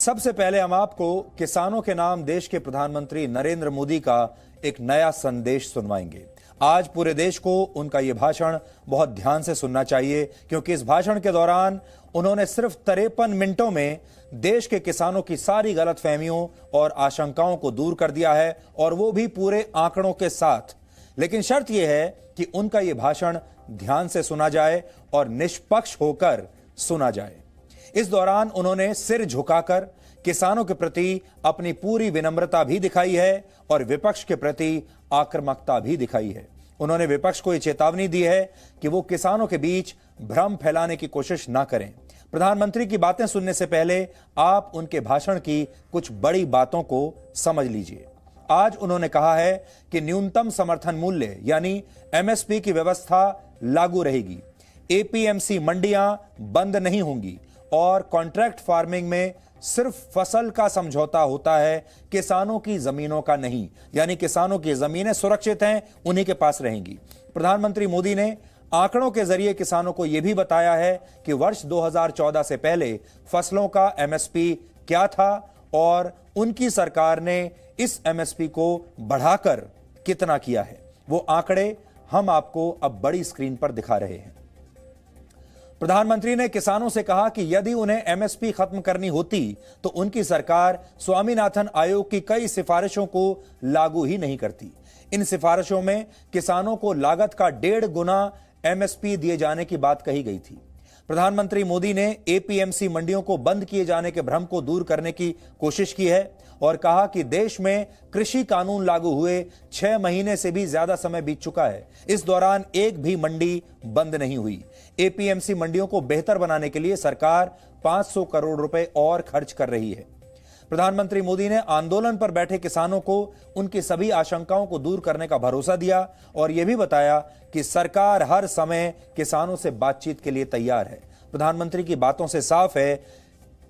सबसे पहले हम आपको किसानों के नाम देश के प्रधानमंत्री नरेंद्र मोदी का एक नया संदेश सुनवाएंगे। आज पूरे देश को उनका यह भाषण बहुत ध्यान से सुनना चाहिए, क्योंकि इस भाषण के दौरान उन्होंने सिर्फ 53 मिनटों में देश के किसानों की सारी गलतफहमियों और आशंकाओं को दूर कर दिया है, और वो भी पूरे आंकड़ों के साथ। लेकिन शर्त यह है कि उनका यह भाषण ध्यान से सुना जाए और निष्पक्ष होकर सुना जाए। इस दौरान उन्होंने सिर झुकाकर किसानों के प्रति अपनी पूरी विनम्रता भी दिखाई है और विपक्ष के प्रति आक्रामकता भी दिखाई है। उन्होंने विपक्ष को यह चेतावनी दी है कि वो किसानों के बीच भ्रम फैलाने की कोशिश ना करें। प्रधानमंत्री की बातें सुनने से पहले आप उनके भाषण की कुछ बड़ी बातों को समझ लीजिए। आज उन्होंने कहा है कि न्यूनतम समर्थन मूल्य यानी एमएसपी की व्यवस्था लागू रहेगी, एपीएमसी मंडियां बंद नहीं होंगी और कॉन्ट्रैक्ट फार्मिंग में सिर्फ फसल का समझौता होता है, किसानों की जमीनों का नहीं। यानी किसानों की जमीनें सुरक्षित हैं, उन्हीं के पास रहेंगी। प्रधानमंत्री मोदी ने आंकड़ों के जरिए किसानों को यह भी बताया है कि वर्ष 2014 से पहले फसलों का एमएसपी क्या था और उनकी सरकार ने इस एमएसपी को बढ़ाकर कितना किया है। वो आंकड़े हम आपको अब बड़ी स्क्रीन पर दिखा रहे हैं। प्रधानमंत्री ने किसानों से कहा कि यदि उन्हें एमएसपी खत्म करनी होती तो उनकी सरकार स्वामीनाथन आयोग की कई सिफारिशों को लागू ही नहीं करती। इन सिफारिशों में किसानों को लागत का 1.5 गुना एमएसपी दिए जाने की बात कही गई थी। प्रधानमंत्री मोदी ने एपीएमसी मंडियों को बंद किए जाने के भ्रम को दूर करने की कोशिश की है और कहा कि देश में कृषि कानून लागू हुए 6 महीने से भी ज्यादा समय बीत चुका है। इस दौरान एक भी मंडी बंद नहीं हुई। एपीएमसी मंडियों को बेहतर बनाने के लिए सरकार 500 करोड़ रुपए और खर्च कर रही है। प्रधानमंत्री मोदी ने आंदोलन पर बैठे किसानों को उनकी सभी आशंकाओं को दूर करने का भरोसा दिया और यह भी बताया कि सरकार हर समय किसानों से बातचीत के लिए तैयार है। प्रधानमंत्री की बातों से साफ है।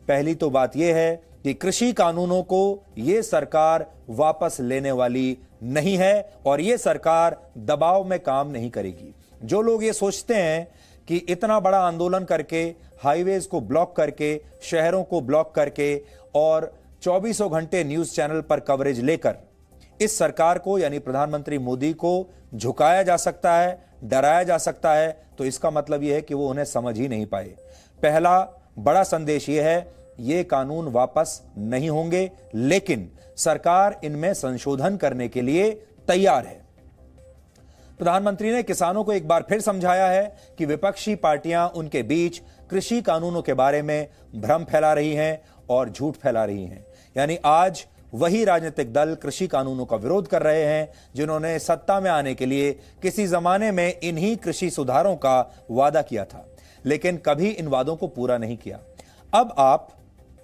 पहली तो बात यह है कि कृषि कानूनों को यह सरकार वापस लेने वाली नहीं है और यह सरकार दबाव में काम नहीं करेगी। जो लोग ये सोचते हैं कि इतना बड़ा आंदोलन करके, हाईवेज को ब्लॉक करके, शहरों को ब्लॉक करके और 24 घंटे न्यूज चैनल पर कवरेज लेकर इस सरकार को यानी प्रधानमंत्री मोदी को झुकाया जा सकता है, डराया जा सकता है, तो इसका मतलब यह है कि वो उन्हें समझ ही नहीं पाए। पहला बड़ा संदेश यह है, ये कानून वापस नहीं होंगे, लेकिन सरकार इनमें संशोधन करने के लिए तैयार है। प्रधानमंत्री ने किसानों को एक बार फिर समझाया है कि विपक्षी पार्टियां उनके बीच कृषि कानूनों के बारे में भ्रम फैला रही हैं और झूठ फैला रही हैं। यानी आज वही राजनीतिक दल कृषि कानूनों का विरोध कर रहे हैं जिन्होंने सत्ता में आने के लिए किसी जमाने में इन्हीं कृषि सुधारों का वादा किया था, लेकिन कभी इन वादों को पूरा नहीं किया। अब आप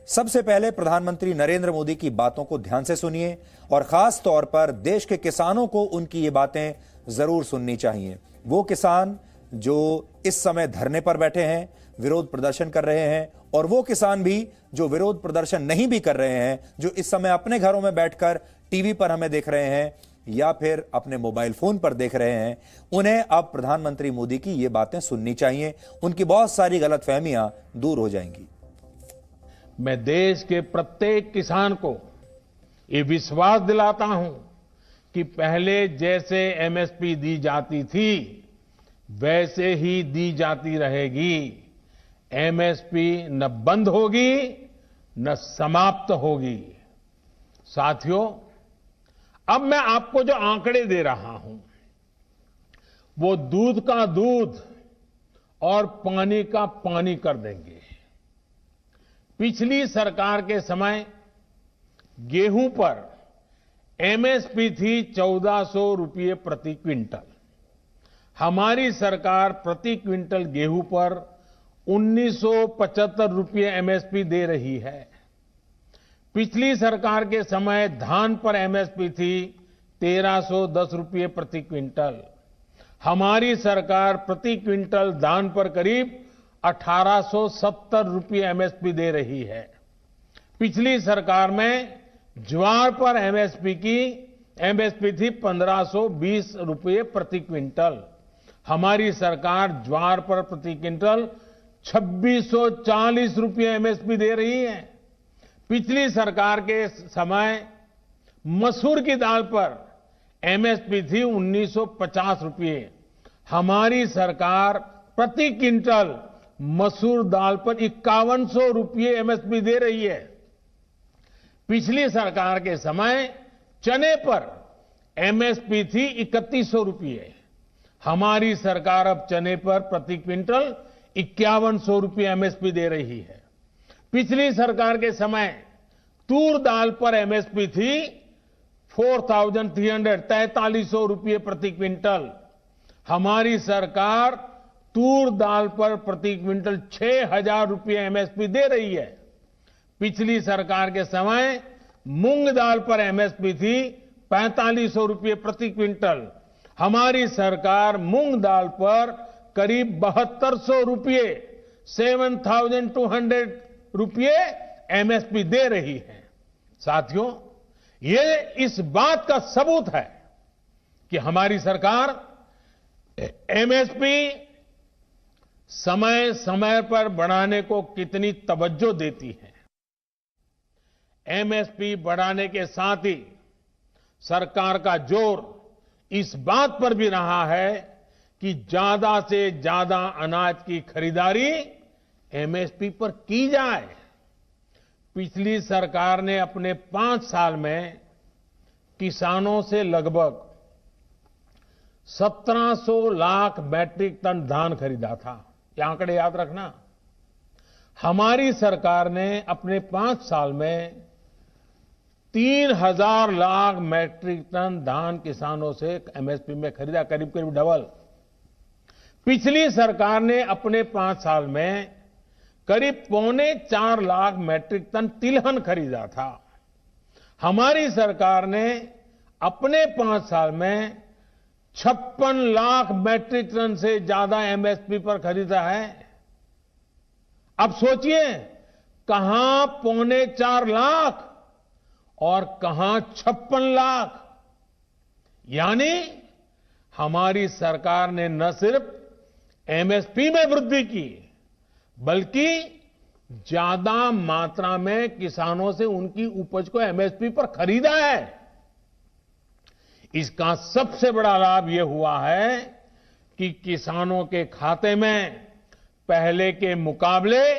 सबसे पहले प्रधानमंत्री नरेंद्र मोदी की बातों को ध्यान से सुनिए और खास तौर पर देश के किसानों को उनकी ये बातें जरूर सुननी चाहिए। वो किसान जो इस समय धरने पर बैठे हैं, विरोध प्रदर्शन कर रहे हैं, और वो किसान भी जो विरोध प्रदर्शन नहीं भी कर रहे हैं, जो इस समय अपने घरों में बैठकर टीवी पर हमें देख रहे हैं या फिर अपने मोबाइल फोन पर देख रहे हैं, उन्हें अब प्रधानमंत्री मोदी की ये बातें सुननी चाहिए। उनकी बहुत सारी गलतफहमियां दूर हो जाएंगी। मैं देश के प्रत्येक किसान को ये विश्वास दिलाता हूं कि पहले जैसे एमएसपी दी जाती थी वैसे ही दी जाती रहेगी। एमएसपी न बंद होगी न समाप्त होगी। साथियों, अब मैं आपको जो आंकड़े दे रहा हूं वो दूध का दूध और पानी का पानी कर देंगे। पिछली सरकार के समय गेहूं पर एमएसपी थी 1400 रुपये प्रति क्विंटल। हमारी सरकार प्रति क्विंटल गेहूं पर 1975 रुपये एमएसपी दे रही है। पिछली सरकार के समय धान पर एमएसपी थी 1310 रुपये प्रति क्विंटल। हमारी सरकार प्रति क्विंटल धान पर करीब 1870 रुपये एमएसपी दे रही है। पिछली सरकार में ज्वार पर एमएसपी थी 1520 रुपये प्रति क्विंटल। हमारी सरकार ज्वार पर प्रति क्विंटल 2640 रुपये एमएसपी दे रही है। पिछली सरकार के समय मसूर की दाल पर एमएसपी थी 1950 रुपये। हमारी सरकार प्रति क्विंटल मसूर दाल पर 5100 रुपये एमएसपी दे रही है। पिछली सरकार के समय चने पर एमएसपी थी 3100 रुपये। हमारी सरकार अब चने पर प्रति क्विंटल 5100 रुपये एमएसपी दे रही है। पिछली सरकार के समय तूर दाल पर एमएसपी थी 4300 रुपये प्रति क्विंटल। हमारी सरकार तूर दाल पर प्रति क्विंटल 6000 रुपये एमएसपी दे रही है। पिछली सरकार के समय मूंग दाल पर एमएसपी थी 4500 रुपये प्रति क्विंटल। हमारी सरकार मूंग दाल पर करीब 7200 रुपये 7200 रुपये एमएसपी दे रही है। साथियों, ये इस बात का सबूत है कि हमारी सरकार एमएसपी समय समय पर बढ़ाने को कितनी तवज्जो देती है। एमएसपी बढ़ाने के साथ ही सरकार का जोर इस बात पर भी रहा है कि ज्यादा से ज्यादा अनाज की खरीदारी एमएसपी पर की जाए। पिछली सरकार ने अपने 5 साल में किसानों से लगभग 1700 लाख मैट्रिक टन धान खरीदा था। ये आंकड़े याद रखना। हमारी सरकार ने अपने 5 साल में 3000 लाख मैट्रिक टन धान किसानों से एमएसपी में खरीदा, करीब करीब डबल। पिछली सरकार ने अपने 5 साल में करीब 3.25 लाख मैट्रिक टन तिलहन खरीदा था। हमारी सरकार ने अपने 5 साल में 56 लाख मैट्रिक टन से ज्यादा एमएसपी पर खरीदा है। अब सोचिए, कहां 3.25 लाख और कहां 56 लाख। यानी हमारी सरकार ने न सिर्फ एमएसपी में वृद्धि की, बल्कि ज्यादा मात्रा में किसानों से उनकी उपज को एमएसपी पर खरीदा है। इसका सबसे बड़ा लाभ यह हुआ है कि किसानों के खाते में पहले के मुकाबले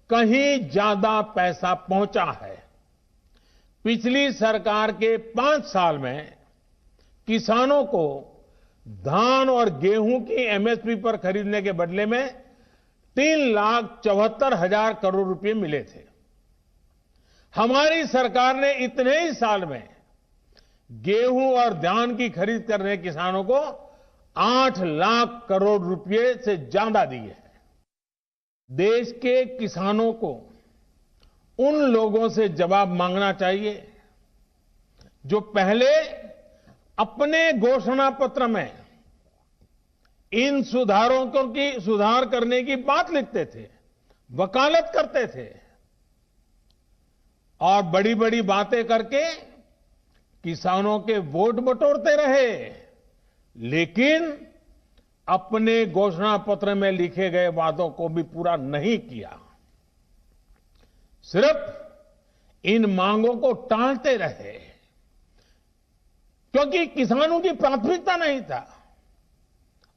कहीं ज्यादा पैसा पहुंचा है। पिछली सरकार के 5 साल में किसानों को धान और गेहूं की एमएसपी पर खरीदने के बदले में 3,74,000 करोड़ रुपए मिले थे। हमारी सरकार ने इतने ही साल में गेहूं और धान की खरीद करने किसानों को 8 लाख करोड़ रुपए से ज्यादा दिए हैं। देश के किसानों को उन लोगों से जवाब मांगना चाहिए जो पहले अपने घोषणा पत्र में इन सुधार करने की बात लिखते थे, वकालत करते थे और बड़ी बड़ी बातें करके किसानों के वोट बटोरते रहे, लेकिन अपने घोषणा पत्र में लिखे गए वादों को भी पूरा नहीं किया। सिर्फ इन मांगों को टालते रहे क्योंकि किसानों की प्राथमिकता नहीं था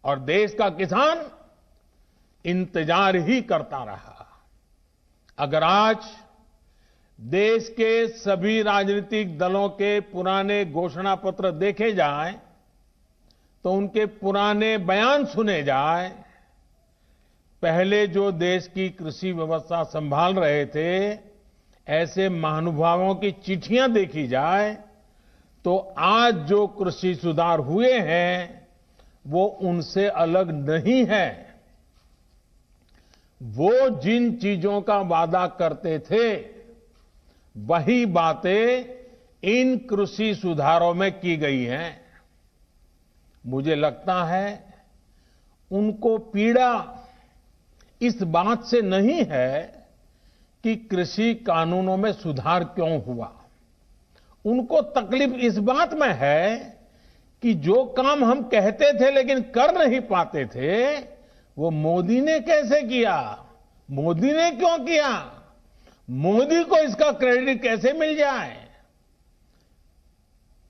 और देश का किसान इंतजार ही करता रहा। अगर आज देश के सभी राजनीतिक दलों के पुराने घोषणा पत्र देखे जाएं, तो उनके पुराने बयान सुने जाएं, पहले जो देश की कृषि व्यवस्था संभाल रहे थे ऐसे महानुभावों की चिट्ठियां देखी जाए, तो आज जो कृषि सुधार हुए हैं वो उनसे अलग नहीं है। वो जिन चीजों का वादा करते थे वही बातें इन कृषि सुधारों में की गई हैं। मुझे लगता है उनको पीड़ा इस बात से नहीं है कि कृषि कानूनों में सुधार क्यों हुआ। उनको तकलीफ इस बात में है कि जो काम हम कहते थे लेकिन कर नहीं पाते थे, वो मोदी ने कैसे किया, मोदी ने क्यों किया। मोदी को इसका क्रेडिट कैसे मिल जाए?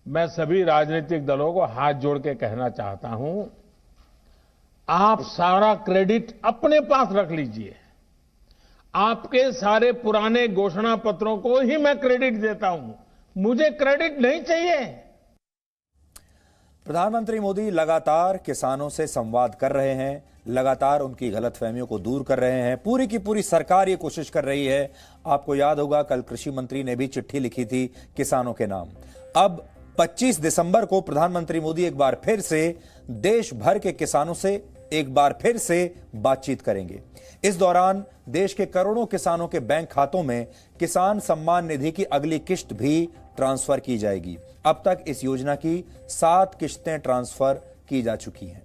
मैं सभी राजनीतिक दलों को हाथ जोड़ के कहना चाहता हूं, आप सारा क्रेडिट अपने पास रख लीजिए। आपके सारे पुराने घोषणा पत्रों को ही मैं क्रेडिट देता हूं, मुझे क्रेडिट नहीं चाहिए। प्रधानमंत्री मोदी लगातार किसानों से संवाद कर रहे हैं, लगातार उनकी गलतफहमियों को दूर कर रहे हैं। पूरी की पूरी सरकार ये कोशिश कर रही है। आपको याद होगा कल कृषि मंत्री ने भी चिट्ठी लिखी थी किसानों के नाम। अब 25 दिसंबर को प्रधानमंत्री मोदी एक बार फिर से देश भर के किसानों से एक बार फिर से बातचीत करेंगे। इस दौरान देश के करोड़ों किसानों के बैंक खातों में किसान सम्मान निधि की अगली किश्त भी ट्रांसफर की जाएगी। अब तक इस योजना की 7 किश्तें ट्रांसफर की जा चुकी हैं।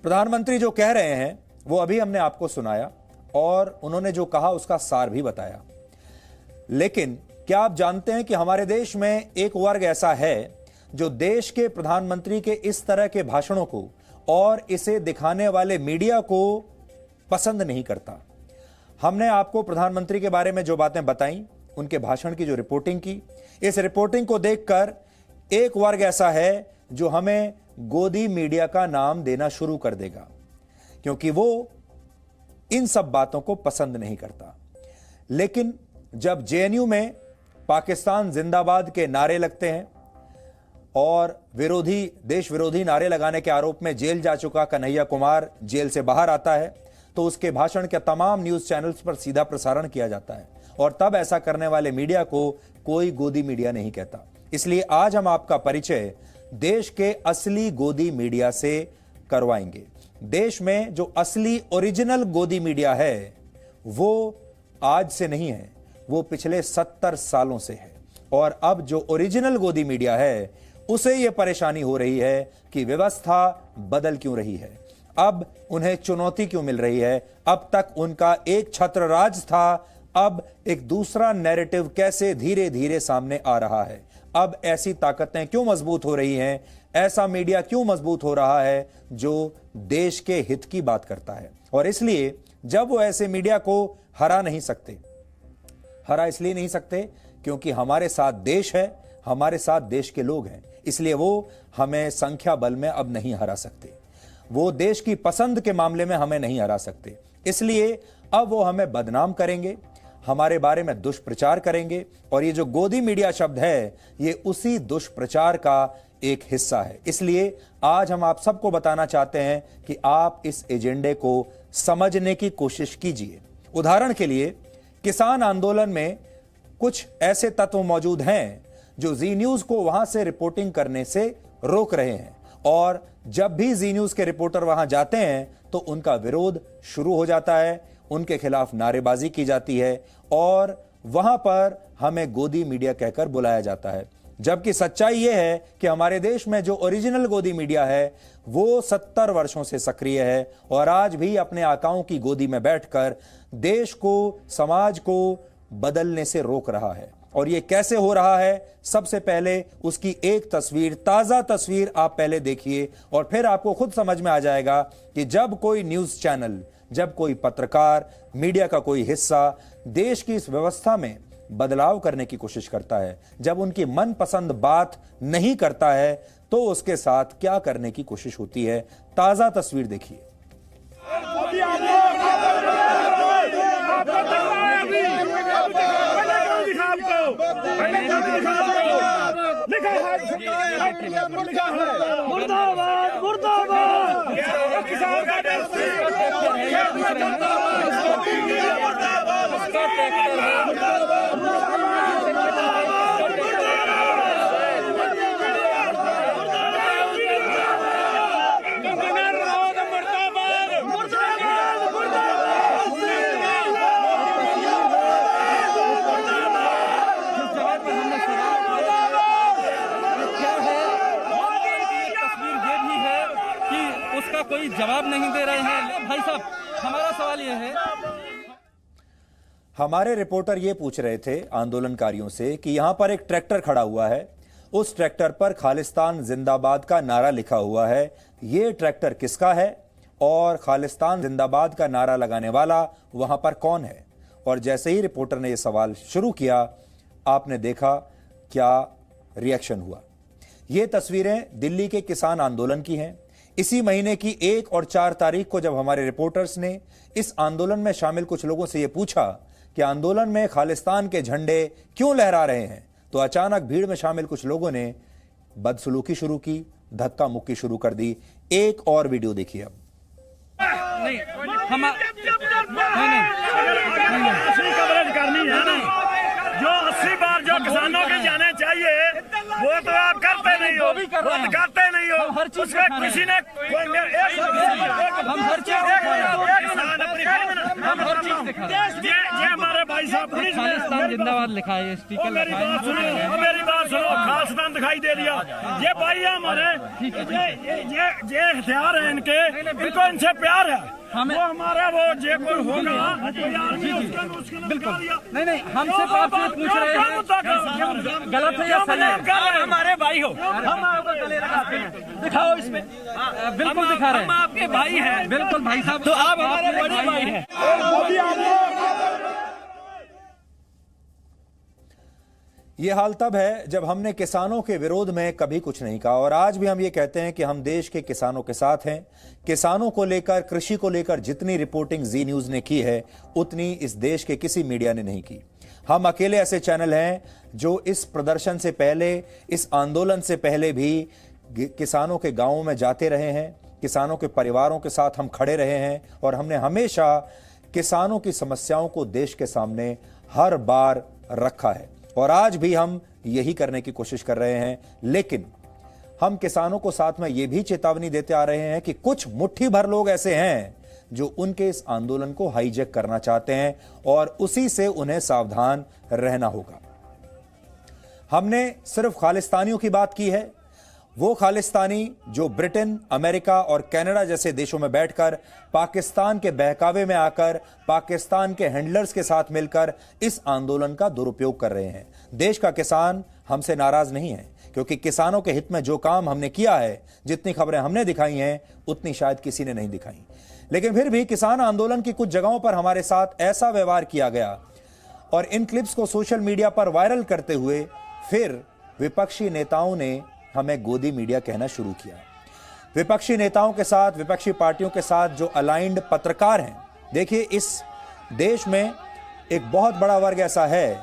प्रधानमंत्री जो कह रहे हैं वो अभी हमने आपको सुनाया और उन्होंने जो कहा उसका सार भी बताया। लेकिन क्या आप जानते हैं कि हमारे देश में एक वर्ग ऐसा है जो देश के प्रधानमंत्री के इस तरह के भाषणों को और इसे दिखाने वाले मीडिया को पसंद नहीं करता। हमने आपको प्रधानमंत्री के बारे में जो बातें बताई, उनके भाषण की जो रिपोर्टिंग की, इस रिपोर्टिंग को देखकर एक वर्ग ऐसा है जो हमें गोदी मीडिया का नाम देना शुरू कर देगा, क्योंकि वो इन सब बातों को पसंद नहीं करता। लेकिन जब जेएनयू में पाकिस्तान जिंदाबाद के नारे लगते हैं और देश विरोधी नारे लगाने के आरोप में जेल जा चुका कन्हैया कुमार जेल से बाहर आता है, तो उसके भाषण के तमाम न्यूज चैनल्स पर सीधा प्रसारण किया जाता है और तब ऐसा करने वाले मीडिया को कोई गोदी मीडिया नहीं कहता। इसलिए आज हम आपका परिचय देश के असली गोदी मीडिया से करवाएंगे। देश में जो असली ओरिजिनल गोदी मीडिया है वो आज से नहीं है, वो पिछले 70 सालों से है। और अब जो ओरिजिनल गोदी मीडिया है उसे यह परेशानी हो रही है कि व्यवस्था बदल क्यों रही है, अब उन्हें चुनौती क्यों मिल रही है। अब तक उनका एक छत्र राज था, अब एक दूसरा नैरेटिव कैसे धीरे धीरे सामने आ रहा है। अब ऐसी ताकतें क्यों मजबूत हो रही हैं, ऐसा मीडिया क्यों मजबूत हो रहा है जो देश के हित की बात करता है। और इसलिए जब वो ऐसे मीडिया को हरा इसलिए नहीं सकते क्योंकि हमारे साथ देश है, हमारे साथ देश के लोग हैं, इसलिए वो हमें संख्या बल में अब नहीं हरा सकते। वो देश की पसंद के मामले में हमें नहीं हरा सकते, इसलिए अब वो हमें बदनाम करेंगे, हमारे बारे में दुष्प्रचार करेंगे। और ये जो गोदी मीडिया शब्द है ये उसी दुष्प्रचार का एक हिस्सा है। इसलिए आज हम आप सबको बताना चाहते हैं कि आप इस एजेंडे को समझने की कोशिश कीजिए। उदाहरण के लिए किसान आंदोलन में कुछ ऐसे तत्व मौजूद हैं जो जी न्यूज को वहां से रिपोर्टिंग करने से रोक रहे हैं, और जब भी जी न्यूज के रिपोर्टर वहां जाते हैं तो उनका विरोध शुरू हो जाता है, उनके खिलाफ नारेबाजी की जाती है और वहां पर हमें गोदी मीडिया कहकर बुलाया जाता है। जबकि सच्चाई यह है कि हमारे देश में जो ओरिजिनल गोदी मीडिया है वो 70 वर्षों से सक्रिय है और आज भी अपने आकाओं की गोदी में बैठकर देश को, समाज को बदलने से रोक रहा है। और ये कैसे हो रहा है, सबसे पहले उसकी एक तस्वीर, ताजा तस्वीर आप पहले देखिए और फिर आपको खुद समझ में आ जाएगा कि जब कोई न्यूज चैनल, जब कोई पत्रकार, मीडिया का कोई हिस्सा देश की इस व्यवस्था में बदलाव करने की कोशिश करता है, जब उनकी मनपसंद बात नहीं करता है, तो उसके साथ क्या करने की कोशिश होती है। ताजा तस्वीर देखिए। मुर्दाबाद मुर्दाबाद उसका कोई जवाब नहीं दे रहे हैं। भाई साहब, हमारा सवाल यह है, हमारे रिपोर्टर ये पूछ रहे थे आंदोलनकारियों से कि यहां पर एक ट्रैक्टर खड़ा हुआ है, उस ट्रैक्टर पर खालिस्तान जिंदाबाद का नारा लिखा हुआ है, ये ट्रैक्टर किसका है और खालिस्तान जिंदाबाद का नारा लगाने वाला वहां पर कौन है। और जैसे ही रिपोर्टर ने यह सवाल शुरू किया, आपने देखा क्या रिएक्शन हुआ। ये तस्वीरें दिल्ली के किसान आंदोलन की हैं। इसी महीने की 1 और 4 तारीख को जब हमारे रिपोर्टर्स ने इस आंदोलन में शामिल कुछ लोगों से यह पूछा कि आंदोलन में खालिस्तान के झंडे क्यों लहरा रहे हैं, तो अचानक भीड़ में शामिल कुछ लोगों ने बदसलूकी शुरू की, धक्का मुक्की शुरू कर दी। एक और वीडियो देखिए अब। नहीं हम नहीं असली कवरेज करनी है ना, जो 80 बार जो किसानों के जाने चाहिए वो तो आप करते नहीं हो, वो तो करते नहीं हो। हर चीज उसमें किसी ने हम हर चीज ये हमारे भाई साहब खालिस्तान जिंदाबाद लिखा है, स्टिकर मेरी बात सुनो, मेरी बात सुनो, खालिस्तान दिखाई दे दिया। ये भाई हमारे ये हथियार है इनके, इनको इनसे प्यार है। हमें वो हमारा वो जे कोई होगा बिल्कुल नहीं हमसे बात पूछ रहे हैं, गलत है या सही है? हमारे भाई हो, हम आपको गले लगाते हैं, दिखाओ इसमें। बिल्कुल दिखा रहे हैं, हम आपके भाई हैं। बिल्कुल भाई साहब, तो आप हमारे बड़े भाई हैं। यह हाल तब है जब हमने किसानों के विरोध में कभी कुछ नहीं कहा, और आज भी हम ये कहते हैं कि हम देश के किसानों के साथ हैं। किसानों को लेकर, कृषि को लेकर जितनी रिपोर्टिंग जी न्यूज ने की है, उतनी इस देश के किसी मीडिया ने नहीं की। हम अकेले ऐसे चैनल हैं जो इस प्रदर्शन से पहले, इस आंदोलन से पहले भी किसानों के गांवों में जाते रहे हैं, किसानों के परिवारों के साथ हम खड़े रहे हैं, और हमने हमेशा किसानों की समस्याओं को देश के सामने हर बार रखा है, और आज भी हम यही करने की कोशिश कर रहे हैं। लेकिन हम किसानों को साथ में यह भी चेतावनी देते आ रहे हैं कि कुछ मुट्ठी भर लोग ऐसे हैं जो उनके इस आंदोलन को हाईजैक करना चाहते हैं, और उसी से उन्हें सावधान रहना होगा। हमने सिर्फ खालिस्तानियों की बात की है, वो खालिस्तानी जो ब्रिटेन, अमेरिका और कनाडा जैसे देशों में बैठकर पाकिस्तान के बहकावे में आकर पाकिस्तान के हैंडलर्स के साथ मिलकर इस आंदोलन का दुरुपयोग कर रहे हैं। देश का किसान हमसे नाराज नहीं है, क्योंकि किसानों के हित में जो काम हमने किया है, जितनी खबरें हमने दिखाई हैं, उतनी शायद किसी ने नहीं दिखाई। लेकिन फिर भी किसान आंदोलन की कुछ जगहों पर हमारे साथ ऐसा व्यवहार किया गया, और इन क्लिप्स को सोशल मीडिया पर वायरल करते हुए फिर विपक्षी नेताओं ने हमें गोदी मीडिया कहना शुरू किया। विपक्षी नेताओं के साथ, विपक्षी पार्टियों के साथ जो अलाइंड पत्रकार हैं, देखिए इस देश में एक बहुत बड़ा वर्ग ऐसा है,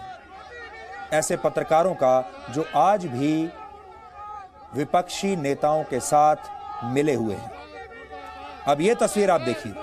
ऐसे पत्रकारों का, जो आज भी विपक्षी नेताओं के साथ मिले हुए हैं। अब यह तस्वीर आप देखिए।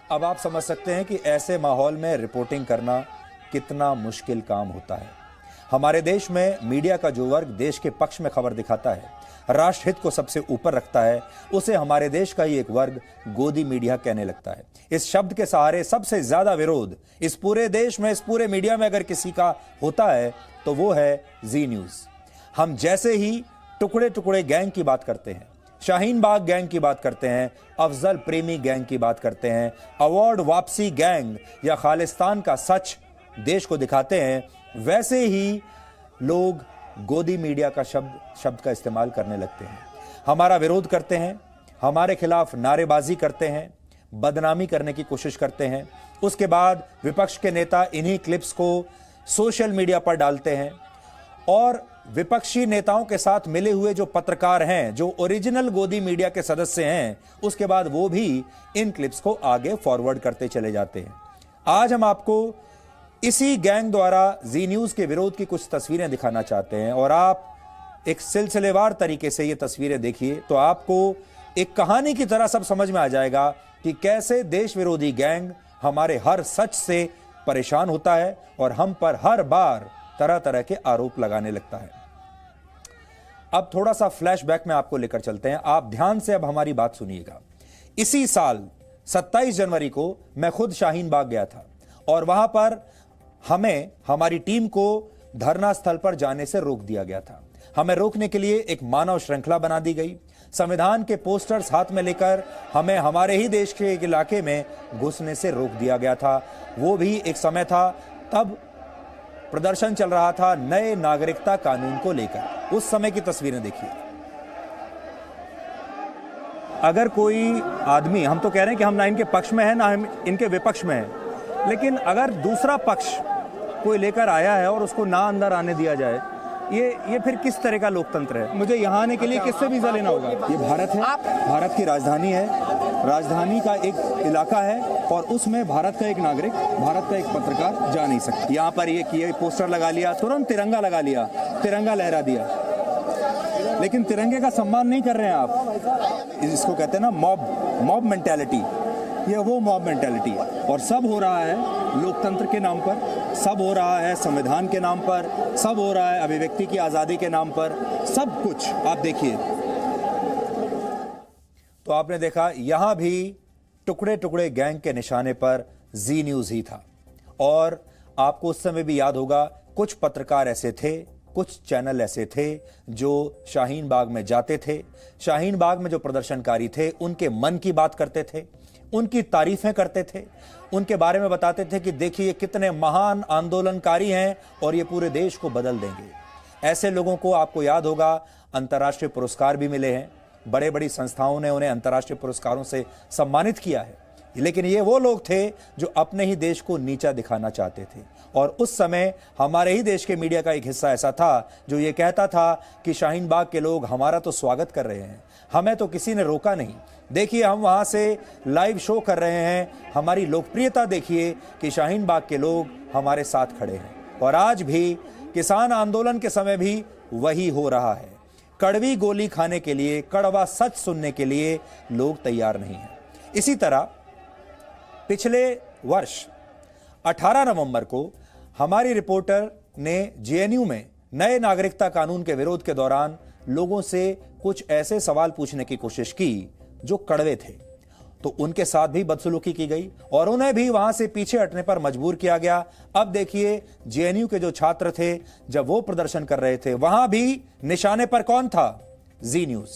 अब आप समझ सकते हैं कि ऐसे माहौल में रिपोर्टिंग करना कितना मुश्किल काम होता है। हमारे देश में मीडिया का जो वर्ग देश के पक्ष में खबर दिखाता है, राष्ट्रहित को सबसे ऊपर रखता है, उसे हमारे देश का ही एक वर्ग गोदी मीडिया कहने लगता है। इस शब्द के सहारे सबसे ज्यादा विरोध इस पूरे देश में, इस पूरे मीडिया में अगर किसी का होता है तो वो है जी न्यूज। हम जैसे ही टुकड़े टुकड़े गैंग की बात करते हैं, शाहीन बाग गैंग की बात करते हैं, अफजल प्रेमी गैंग की बात करते हैं, अवार्ड वापसी गैंग या खालिस्तान का सच देश को दिखाते हैं, वैसे ही लोग गोदी मीडिया का शब्द का इस्तेमाल करने लगते हैं। हमारा विरोध करते हैं, हमारे खिलाफ नारेबाजी करते हैं, बदनामी करने की कोशिश करते हैं। उसके बाद विपक्ष के नेता इन्हीं क्लिप्स को सोशल मीडिया पर डालते हैं, और विपक्षी नेताओं के साथ मिले हुए जो पत्रकार हैं, जो ओरिजिनल गोदी मीडिया के सदस्य हैं, उसके बाद वो भी इन क्लिप्स को आगे फॉरवर्ड करते चले जाते हैं। आज हम आपको इसी गैंग द्वारा जी न्यूज के विरोध की कुछ तस्वीरें दिखाना चाहते हैं, और आप एक सिलसिलेवार तरीके से ये तस्वीरें देखिए तो आपको एक कहानी की तरह सब समझ में आ जाएगा कि कैसे देश विरोधी गैंग हमारे हर सच से परेशान होता है और हम पर हर बार तरह तरह के आरोप लगाने लगता है। अब थोड़ा सा फ्लैशबैक में आपको लेकर चलते हैं। आप ध्यान से अब हमारी बात सुनिएगा। इसी साल 27 जनवरी को मैं खुद शाहीन बाग गया था, और वहां पर हमें हमारी टीम को धरना स्थल पर जाने से रोक दिया गया था। हमें रोकने के लिए एक मानव श्रृंखला बना दी गई। संविधान के पोस्टर्स हाथ में लेकर हमें हमारे ही देश के एक इलाके में घुसने से रोक दिया गया था। वो भी एक समय था तब प्रदर्शन चल रहा था नए नागरिकता कानून को लेकर। उस समय की तस्वीरें देखिए। अगर कोई आदमी, हम तो कह रहे हैं कि हम ना इनके पक्ष में है ना हम इनके विपक्ष में है, लेकिन अगर दूसरा पक्ष कोई लेकर आया है और उसको ना अंदर आने दिया जाए, ये फिर किस तरह का लोकतंत्र है? मुझे यहाँ आने के लिए किससे वीजा लेना होगा? ये भारत है, भारत की राजधानी है, राजधानी का एक इलाका है और उसमें भारत का एक नागरिक, भारत का एक पत्रकार जा नहीं सकता। यहाँ पर ये पोस्टर लगा लिया, तुरंत तिरंगा लगा लिया, तिरंगा लहरा दिया, लेकिन तिरंगे का सम्मान नहीं कर रहे हैं आप। इसको कहते हैं ना मॉब मेंटालिटी। ये वो मॉब मेंटालिटी है और सब हो रहा है लोकतंत्र के नाम पर, सब हो रहा है संविधान के नाम पर, सब हो रहा है अभिव्यक्ति की आजादी के नाम पर, सब कुछ आप देखिए। तो आपने देखा यहां भी टुकड़े टुकड़े गैंग के निशाने पर जी न्यूज ही था। और आपको उस समय भी याद होगा कुछ पत्रकार ऐसे थे, कुछ चैनल ऐसे थे जो शाहीन बाग में जाते थे, शाहीन बाग में जो प्रदर्शनकारी थे उनके मन की बात करते थे, उनकी तारीफें करते थे, उनके बारे में बताते थे कि देखिए कितने महान आंदोलनकारी हैं और ये पूरे देश को बदल देंगे। ऐसे लोगों को आपको याद होगा अंतर्राष्ट्रीय पुरस्कार भी मिले हैं, बड़े बड़ी संस्थाओं ने उन्हें अंतर्राष्ट्रीय पुरस्कारों से सम्मानित किया है। लेकिन ये वो लोग थे जो अपने ही देश को नीचा दिखाना चाहते थे। और उस समय हमारे ही देश के मीडिया का एक हिस्सा ऐसा था जो ये कहता था कि शाहीन बाग के लोग हमारा तो स्वागत कर रहे हैं, हमें तो किसी ने रोका नहीं, देखिए हम वहां से लाइव शो कर रहे हैं, हमारी लोकप्रियता देखिए कि शाहीन बाग के लोग हमारे साथ खड़े हैं। और आज भी किसान आंदोलन के समय भी वही हो रहा है। कड़वी गोली खाने के लिए, कड़वा सच सुनने के लिए लोग तैयार नहीं हैं। इसी तरह पिछले वर्ष 18 नवंबर को हमारी रिपोर्टर ने जेएनयू में नए नागरिकता कानून के विरोध के दौरान लोगों से कुछ ऐसे सवाल पूछने की कोशिश की जो कड़वे थे, तो उनके साथ भी बदसलूकी की गई और उन्हें भी वहां से पीछे हटने पर मजबूर किया गया। अब देखिए जेएनयू के जो छात्र थे जब वो प्रदर्शन कर रहे थे वहां भी निशाने पर कौन था? जी न्यूज।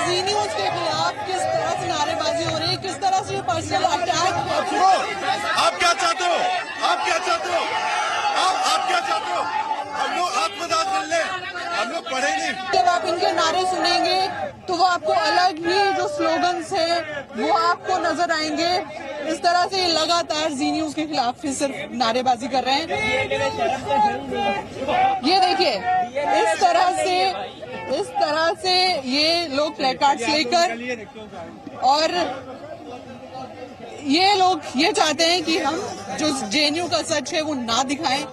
जी न्यूज के खिलाफ किस तरह से नारेबाजी हो रही है, किस तरह से पर्सनल अटैक। आप क्या चाहते हो? आप क्या चाहते हो? आप क्या चाहते हो? हम लोग आत्मदान कर ले, हम लोग पढ़े नहीं। जब आप इनके नारे सुनेंगे तो वो आपको अलग ही जो स्लोगन्स है वो आपको नजर आएंगे। इस तरह से लगातार जी न्यूज के खिलाफ फिर सिर्फ नारेबाजी कर रहे हैं। ये देखिए इस तरह से ये लोग प्लेकार्ड्स लेकर, और ये लोग ये चाहते हैं कि हम जो जेएनयू का सच है वो ना दिखाएं।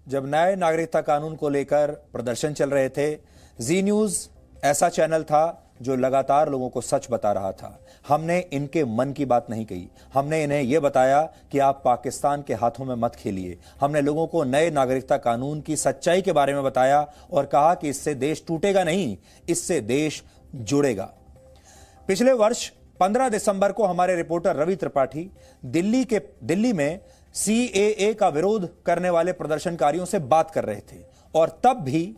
जब नए नागरिकता कानून को लेकर प्रदर्शन चल रहे थे, जी न्यूज ऐसा चैनल था जो लगातार लोगों को सच बता रहा था। हमने इनके मन की बात नहीं कही, हमने इन्हें यह बताया कि आप पाकिस्तान के हाथों में मत खेलिए। हमने लोगों को नए नागरिकता कानून की सच्चाई के बारे में बताया और कहा कि इससे देश टूटेगा नहीं, इससे देश जुड़ेगा। पिछले वर्ष 15 दिसंबर को हमारे रिपोर्टर रवि त्रिपाठी दिल्ली में सीएए का विरोध करने वाले प्रदर्शनकारियों से बात कर रहे थे और तब भी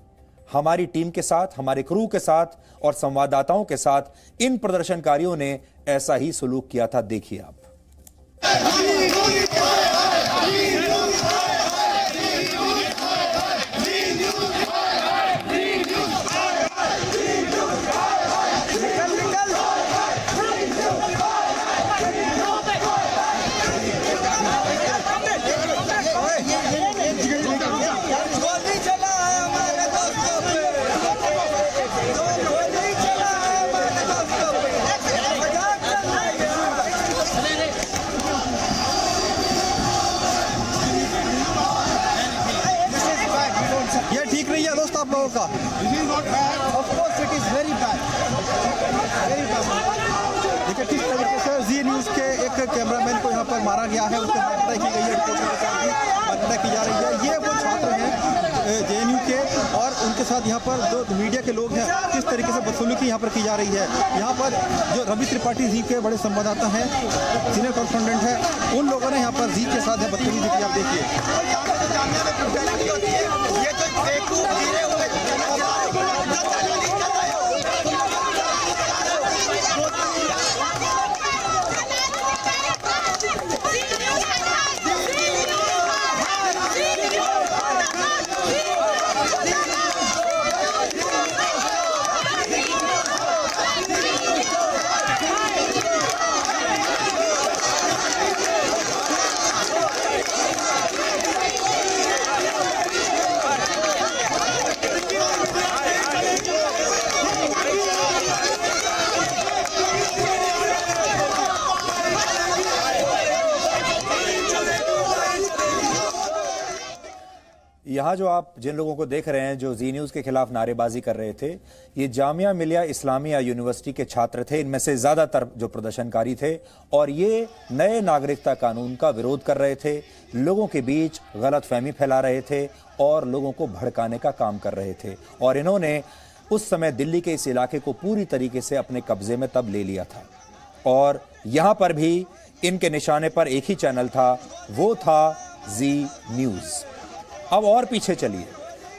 हमारी टीम के साथ, हमारे क्रू के साथ और संवाददाताओं के साथ इन प्रदर्शनकारियों ने ऐसा ही सलूक किया था। देखिए आप। आप लोगों का Of course it is very bad. Very bad. देखिए किस तरीके से जी न्यूज़ के एक कैमरामैन को यहाँ पर मारा गया है, उसकी मारपीटाई की गई है, रिपोर्टर के साथ भी मारपीटाई की जा रही है। ये वो छात्र हैं जेएनयू के और उनके साथ यहाँ पर जो मीडिया के लोग हैं किस तरीके से बदसलूकी यहाँ पर की जा रही है। यहाँ पर जो रवि त्रिपाठी जी के बड़े संवाददाता हैं, सीनियर कॉरेस्पॉन्डेंट हैं, उन लोगों ने यहाँ पर जी के साथ बदतमीजी की। आप देखिए यहाँ जो आप जिन लोगों को देख रहे हैं जो जी न्यूज़ के खिलाफ नारेबाजी कर रहे थे, ये जामिया मिलिया इस्लामिया यूनिवर्सिटी के छात्र थे। इनमें से ज्यादातर जो प्रदर्शनकारी थे और ये नए नागरिकता कानून का विरोध कर रहे थे, लोगों के बीच गलतफहमी फैला रहे थे और लोगों को भड़काने का काम कर रहे थे। और इन्होंने उस समय दिल्ली के इस इलाके को पूरी तरीके से अपने कब्जे में तब ले लिया था। और यहाँ पर भी इनके निशाने पर एक ही चैनल था, वो था जी न्यूज़। अब और पीछे चलिए,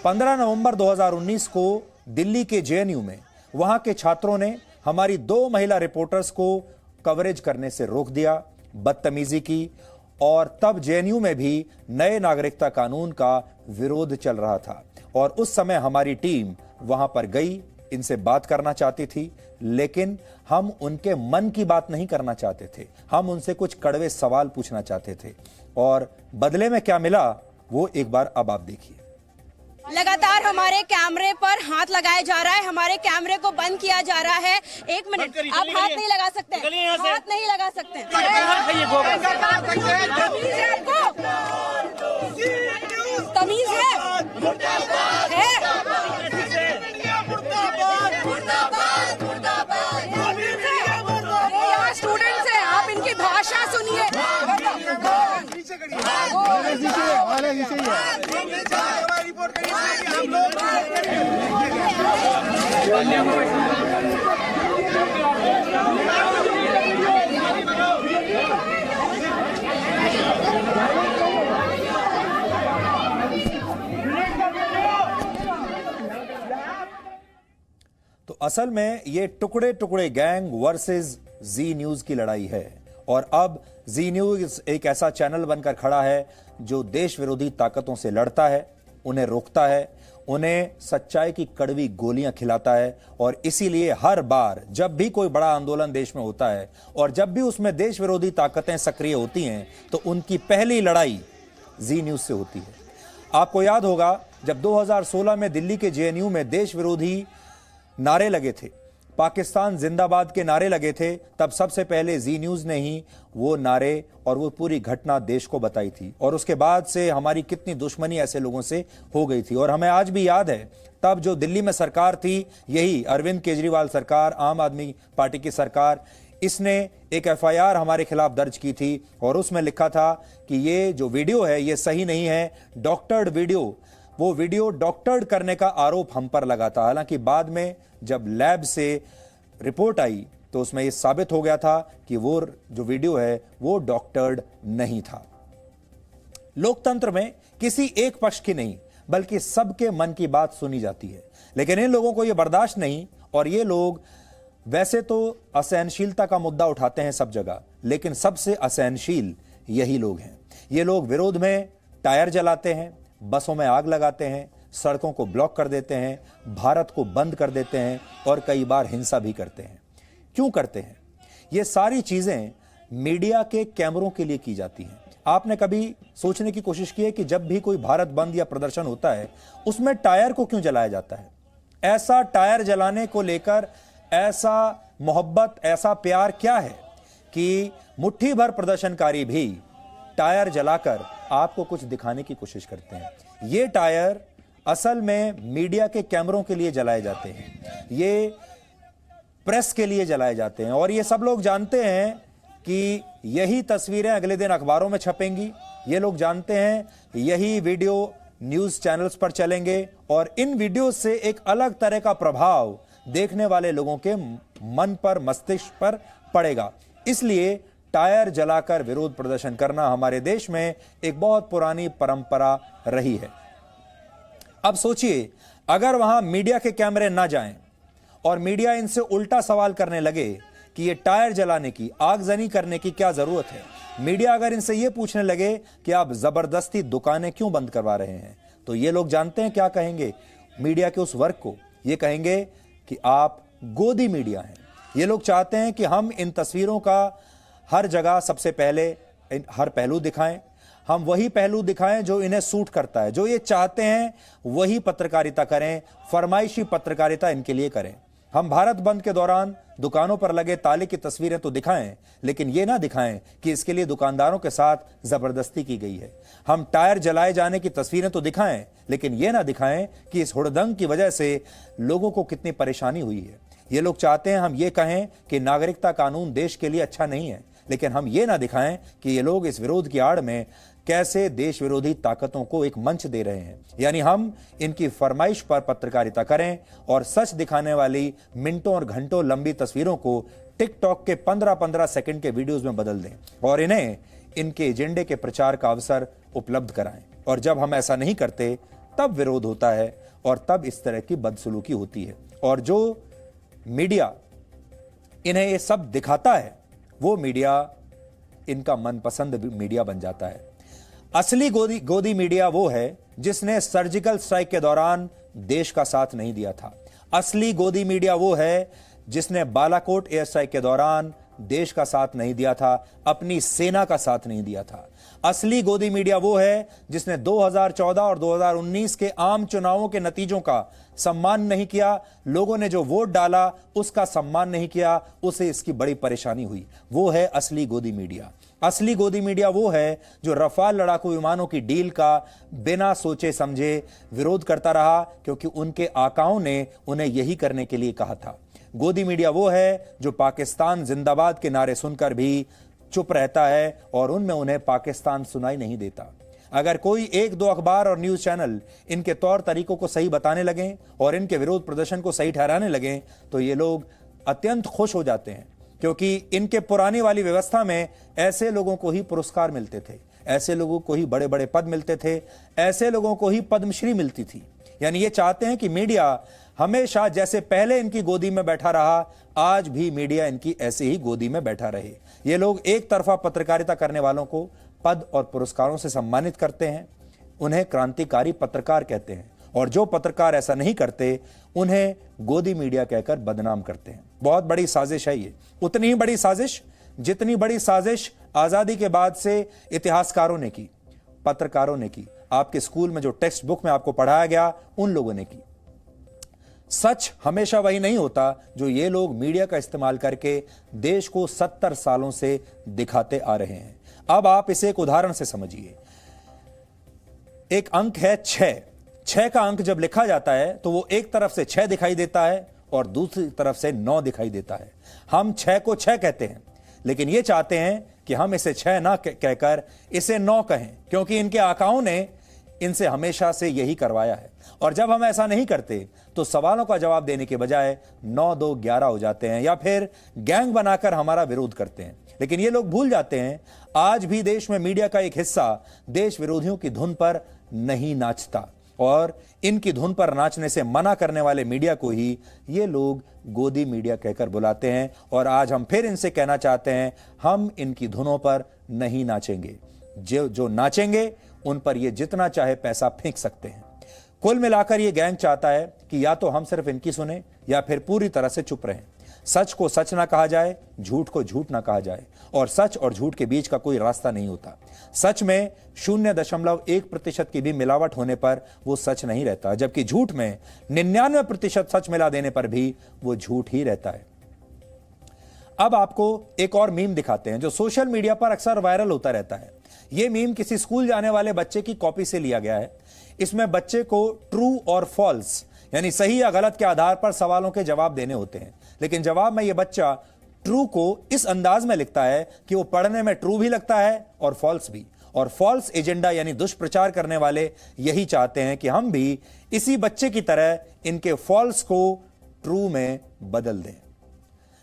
15 नवंबर 2019 को दिल्ली के जेएनयू में वहां के छात्रों ने हमारी 2 महिला रिपोर्टर्स को कवरेज करने से रोक दिया, बदतमीजी की। और तब जेएनयू में भी नए नागरिकता कानून का विरोध चल रहा था और उस समय हमारी टीम वहां पर गई, इनसे बात करना चाहती थी, लेकिन हम उनके मन की बात नहीं करना चाहते थे। हम उनसे कुछ कड़वे सवाल पूछना चाहते थे और बदले में क्या मिला वो एक बार अब आप देखिए। लगातार हमारे कैमरे पर हाथ लगाया जा रहा है, हमारे कैमरे को बंद किया जा रहा है। 1 मिनट, आप हाथ नहीं लगा सकते, हाथ नहीं लगा सकते। तमीज है? ये यहाँ स्टूडेंट्स हैं, आप इनकी भाषा सुनिए। तो असल में ये टुकड़े टुकड़े गैंग वर्सेस जी न्यूज़ की लड़ाई है। और अब जी न्यूज़ एक ऐसा चैनल बनकर खड़ा है जो देश विरोधी ताकतों से लड़ता है, उन्हें रोकता है, उन्हें सच्चाई की कड़वी गोलियां खिलाता है। और इसीलिए हर बार जब भी कोई बड़ा आंदोलन देश में होता है और जब भी उसमें देश विरोधी ताकतें सक्रिय होती हैं तो उनकी पहली लड़ाई जी न्यूज़ से होती है। आपको याद होगा जब 2016 में दिल्ली के जेएनयू में देश विरोधी नारे लगे थे, पाकिस्तान जिंदाबाद के नारे लगे थे, तब सबसे पहले जी न्यूज़ ने ही वो नारे और वो पूरी घटना देश को बताई थी। और उसके बाद से हमारी कितनी दुश्मनी ऐसे लोगों से हो गई थी। और हमें आज भी याद है तब जो दिल्ली में सरकार थी, यही अरविंद केजरीवाल सरकार, आम आदमी पार्टी की सरकार, इसने एक एफआईआर हमारे खिलाफ दर्ज की थी और उसमें लिखा था कि ये जो वीडियो है ये सही नहीं है, डॉक्टर्ड वीडियो, वो वीडियो डॉक्टर्ड करने का आरोप हम पर लगा था। हालांकि बाद में जब लैब से रिपोर्ट आई तो उसमें यह साबित हो गया था कि वो जो वीडियो है वो डॉक्टर्ड नहीं था। लोकतंत्र में किसी एक पक्ष की नहीं बल्कि सबके मन की बात सुनी जाती है, लेकिन इन लोगों को यह बर्दाश्त नहीं। और ये लोग वैसे तो असहनशीलता का मुद्दा उठाते हैं सब जगह, लेकिन सबसे असहनशील यही लोग हैं। ये लोग विरोध में टायर जलाते हैं, बसों में आग लगाते हैं, सड़कों को ब्लॉक कर देते हैं, भारत को बंद कर देते हैं और कई बार हिंसा भी करते हैं। क्यों करते हैं? ये सारी चीजें मीडिया के कैमरों के लिए की जाती हैं। आपने कभी सोचने की कोशिश की है कि जब भी कोई भारत बंद या प्रदर्शन होता है उसमें टायर को क्यों जलाया जाता है? ऐसा टायर जलाने को लेकर ऐसा मोहब्बत, ऐसा प्यार क्या है कि मुट्ठी भर प्रदर्शनकारी भी टायर जलाकर आपको कुछ दिखाने की कोशिश करते हैं। ये टायर असल में मीडिया के कैमरों के लिए जलाए जाते हैं। ये प्रेस के लिए जलाए जाते हैं। और ये सब लोग जानते हैं कि यही तस्वीरें अगले दिन अखबारों में छपेंगी, ये लोग जानते हैं यही वीडियो न्यूज चैनल्स पर चलेंगे और इन वीडियो से एक अलग तरह का प्रभाव देखने वाले लोगों के मन पर, मस्तिष्क पर पड़ेगा। इसलिए टायर जलाकर विरोध प्रदर्शन करना हमारे देश में एक बहुत पुरानी परंपरा रही है। अब सोचिए, अगर वहां मीडिया के कैमरे ना जाएं और मीडिया इनसे उल्टा सवाल करने लगे कि ये टायर जलाने की, आगजनी करने की क्या जरूरत है, मीडिया अगर इनसे ये पूछने लगे कि आप जबरदस्ती दुकानें क्यों बंद करवा रहे हैं, तो ये लोग जानते हैं क्या कहेंगे मीडिया के उस वर्ग को। ये कहेंगे कि आप गोदी मीडिया हैं। ये लोग चाहते हैं कि हम इन तस्वीरों का हर जगह सबसे पहले हर पहलू दिखाएं, हम वही पहलू दिखाएं जो इन्हें सूट करता है, जो ये चाहते हैं वही पत्रकारिता करें, फरमाइशी पत्रकारिता इनके लिए करें। हम भारत बंद के दौरान दुकानों पर लगे ताले की तस्वीरें तो दिखाएं, लेकिन यह ना दिखाएं कि इसके लिए दुकानदारों के साथ जबरदस्ती की गई है। हम टायर जलाए जाने की तस्वीरें तो दिखाएं, लेकिन यह ना दिखाएं कि इस हुड़दंग की वजह से लोगों को कितनी परेशानी हुई है। ये लोग चाहते हैं हम ये कहें कि नागरिकता कानून देश के लिए अच्छा नहीं है, लेकिन हम ये ना दिखाएं कि ये लोग इस विरोध की आड़ में कैसे देश विरोधी ताकतों को एक मंच दे रहे हैं। यानी हम इनकी फरमाइश पर पत्रकारिता करें और सच दिखाने वाली मिनटों और घंटों लंबी तस्वीरों को टिकटॉक के 15-15 सेकंड के वीडियोस में बदल दें और इन्हें इनके एजेंडे के प्रचार का अवसर उपलब्ध कराएं। और जब हम ऐसा नहीं करते तब विरोध होता है और तब इस तरह की बदसलूकी होती है। और जो मीडिया इन्हें ये सब दिखाता है वो मीडिया इनका मनपसंद मीडिया बन जाता है। असली गोदी मीडिया वो है जिसने सर्जिकल स्ट्राइक के दौरान देश का साथ नहीं दिया था। असली गोदी मीडिया वो है जिसने बालाकोट एयर स्ट्राइक के दौरान देश का साथ नहीं दिया था, अपनी सेना का साथ नहीं दिया था। असली गोदी मीडिया वो है जिसने 2014 और 2019 के आम चुनावों के नतीजों का सम्मान नहीं किया, लोगों ने जो वोट डाला उसका सम्मान नहीं किया, उसे इसकी बड़ी परेशानी हुई। वो है असली गोदी मीडिया। असली गोदी मीडिया वो है जो रफाल लड़ाकू विमानों की डील का बिना सोचे समझे विरोध करता रहा, क्योंकि उनके आकाओं ने उन्हें यही करने के लिए कहा था। गोदी मीडिया वो है जो पाकिस्तान जिंदाबाद के नारे सुनकर भी चुप रहता है और उनमें उन्हें पाकिस्तान सुनाई नहीं देता। अगर कोई 1-2 अखबार और न्यूज चैनल इनके तौर तरीकों को सही बताने लगें और इनके विरोध प्रदर्शन को सही ठहराने लगें तो ये लोग अत्यंत खुश हो जाते हैं, क्योंकि इनके पुरानी वाली व्यवस्था में ऐसे लोगों को ही पुरस्कार मिलते थे, ऐसे लोगों को ही बड़े बड़े पद मिलते थे, ऐसे लोगों को ही पद्मश्री मिलती थी। यानी ये चाहते हैं कि मीडिया हमेशा जैसे पहले इनकी गोदी में बैठा रहा, आज भी मीडिया इनकी ऐसे ही गोदी में बैठा रहे। ये लोग एक तरफा पत्रकारिता करने वालों को पद और पुरस्कारों से सम्मानित करते हैं, उन्हें क्रांतिकारी पत्रकार कहते हैं, और जो पत्रकार ऐसा नहीं करते उन्हें गोदी मीडिया कहकर बदनाम करते हैं। बहुत बड़ी साजिश है ये, उतनी ही बड़ी साजिश जितनी बड़ी साजिश आजादी के बाद से इतिहासकारों ने की, पत्रकारों ने की, आपके स्कूल में जो टेक्स्ट बुक में आपको पढ़ाया गया उन लोगों ने की। सच हमेशा वही नहीं होता जो ये लोग मीडिया का इस्तेमाल करके देश को 70 सालों से दिखाते आ रहे हैं। अब आप इसे एक उदाहरण से समझिए। एक अंक है 6 का अंक जब लिखा जाता है तो वो एक तरफ से 6 दिखाई देता है और दूसरी तरफ से 9 दिखाई देता है। हम 6 को 6 कहते हैं, लेकिन ये चाहते हैं कि हम इसे 6 ना कहकर इसे 9 कहें, क्योंकि इनके आकाओं ने इनसे हमेशा से यही करवाया है। और जब हम ऐसा नहीं करते तो सवालों का जवाब देने के बजाय 9-2-11 हो जाते हैं या फिर गैंग बनाकर हमारा विरोध करते हैं। लेकिन ये लोग भूल जाते हैं आज भी देश में मीडिया का एक हिस्सा देश विरोधियों की धुन पर नहीं नाचता, और इनकी धुन पर नाचने से मना करने वाले मीडिया को ही ये लोग गोदी मीडिया कहकर बुलाते हैं। और आज हम फिर इनसे कहना चाहते हैं, हम इनकी धुनों पर नहीं नाचेंगे। जो नाचेंगे उन पर ये जितना चाहे पैसा फेंक सकते हैं। कुल मिलाकर ये गैंग चाहता है कि या तो हम सिर्फ इनकी सुने या फिर पूरी तरह से चुप रहें। सच को सच ना कहा जाए, झूठ को झूठ ना कहा जाए, और सच और झूठ के बीच का कोई रास्ता नहीं होता। सच में 0.1% की भी मिलावट होने पर वो सच नहीं रहता, जबकि झूठ में 99% सच मिला देने पर भी वो झूठ ही रहता है। अब आपको एक और मीम दिखाते हैं जो सोशल मीडिया पर अक्सर वायरल होता रहता है। यह मीम किसी स्कूल जाने वाले बच्चे की कॉपी से लिया गया है। इसमें बच्चे को ट्रू और फॉल्स यानी सही या गलत के आधार पर सवालों के जवाब देने होते हैं। लेकिन जवाब में यह बच्चा ट्रू को इस अंदाज में लिखता है कि वो पढ़ने में ट्रू भी लगता है और फॉल्स भी। और फॉल्स एजेंडा यानी दुष्प्रचार करने वाले यही चाहते हैं कि हम भी इसी बच्चे की तरह इनके फॉल्स को ट्रू में बदल दें।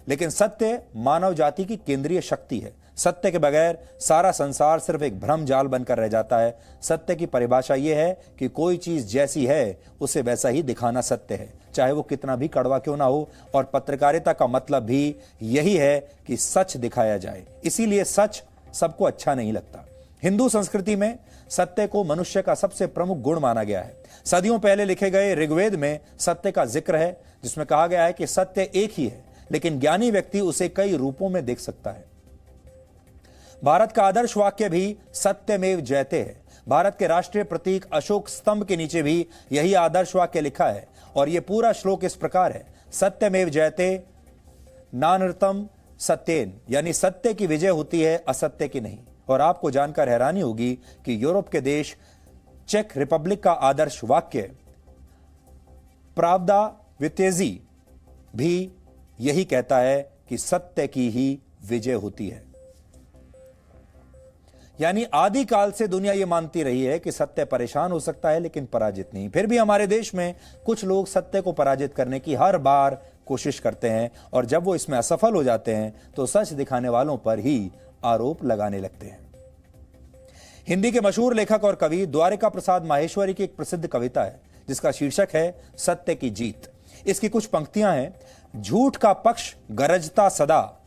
लेकिन सत्य मानव जाति की केंद्रीय शक्ति है। सत्य के बगैर सारा संसार सिर्फ एक भ्रम जाल बनकर रह जाता है। सत्य की परिभाषा यह है कि कोई चीज जैसी है उसे वैसा ही दिखाना सत्य है, चाहे वो कितना भी कड़वा क्यों ना हो। और पत्रकारिता का मतलब भी यही है कि सच दिखाया जाए, इसीलिए सच सबको अच्छा नहीं लगता। हिंदू संस्कृति में सत्य को मनुष्य का सबसे प्रमुख गुण माना गया है। सदियों पहले लिखे गए ऋग्वेद में सत्य का जिक्र है, जिसमें कहा गया है कि सत्य एक ही है, लेकिन ज्ञानी व्यक्ति उसे कई रूपों में देख सकता है। भारत का आदर्श वाक्य भी सत्यमेव जयते है। भारत के राष्ट्रीय प्रतीक अशोक स्तंभ के नीचे भी यही आदर्श वाक्य लिखा है और यह पूरा श्लोक इस प्रकार है, सत्यमेव जयते नानृतम सत्येन, यानी सत्य की विजय होती है, असत्य की नहीं। और आपको जानकर हैरानी होगी कि यूरोप के देश चेक रिपब्लिक का आदर्श वाक्य प्रावदा वितेजी भी यही कहता है कि सत्य की ही विजय होती है। यानी आदिकाल से दुनिया यह मानती रही है कि सत्य परेशान हो सकता है लेकिन पराजित नहीं। फिर भी हमारे देश में कुछ लोग सत्य को पराजित करने की हर बार कोशिश करते हैं और जब वो इसमें असफल हो जाते हैं तो सच दिखाने वालों पर ही आरोप लगाने लगते हैं। हिंदी के मशहूर लेखक और कवि द्वारिका प्रसाद माहेश्वरी की एक प्रसिद्ध कविता है जिसका शीर्षक है सत्य की जीत। इसकी कुछ पंक्तियां हैं, झूठ का पक्ष गरजता सदा,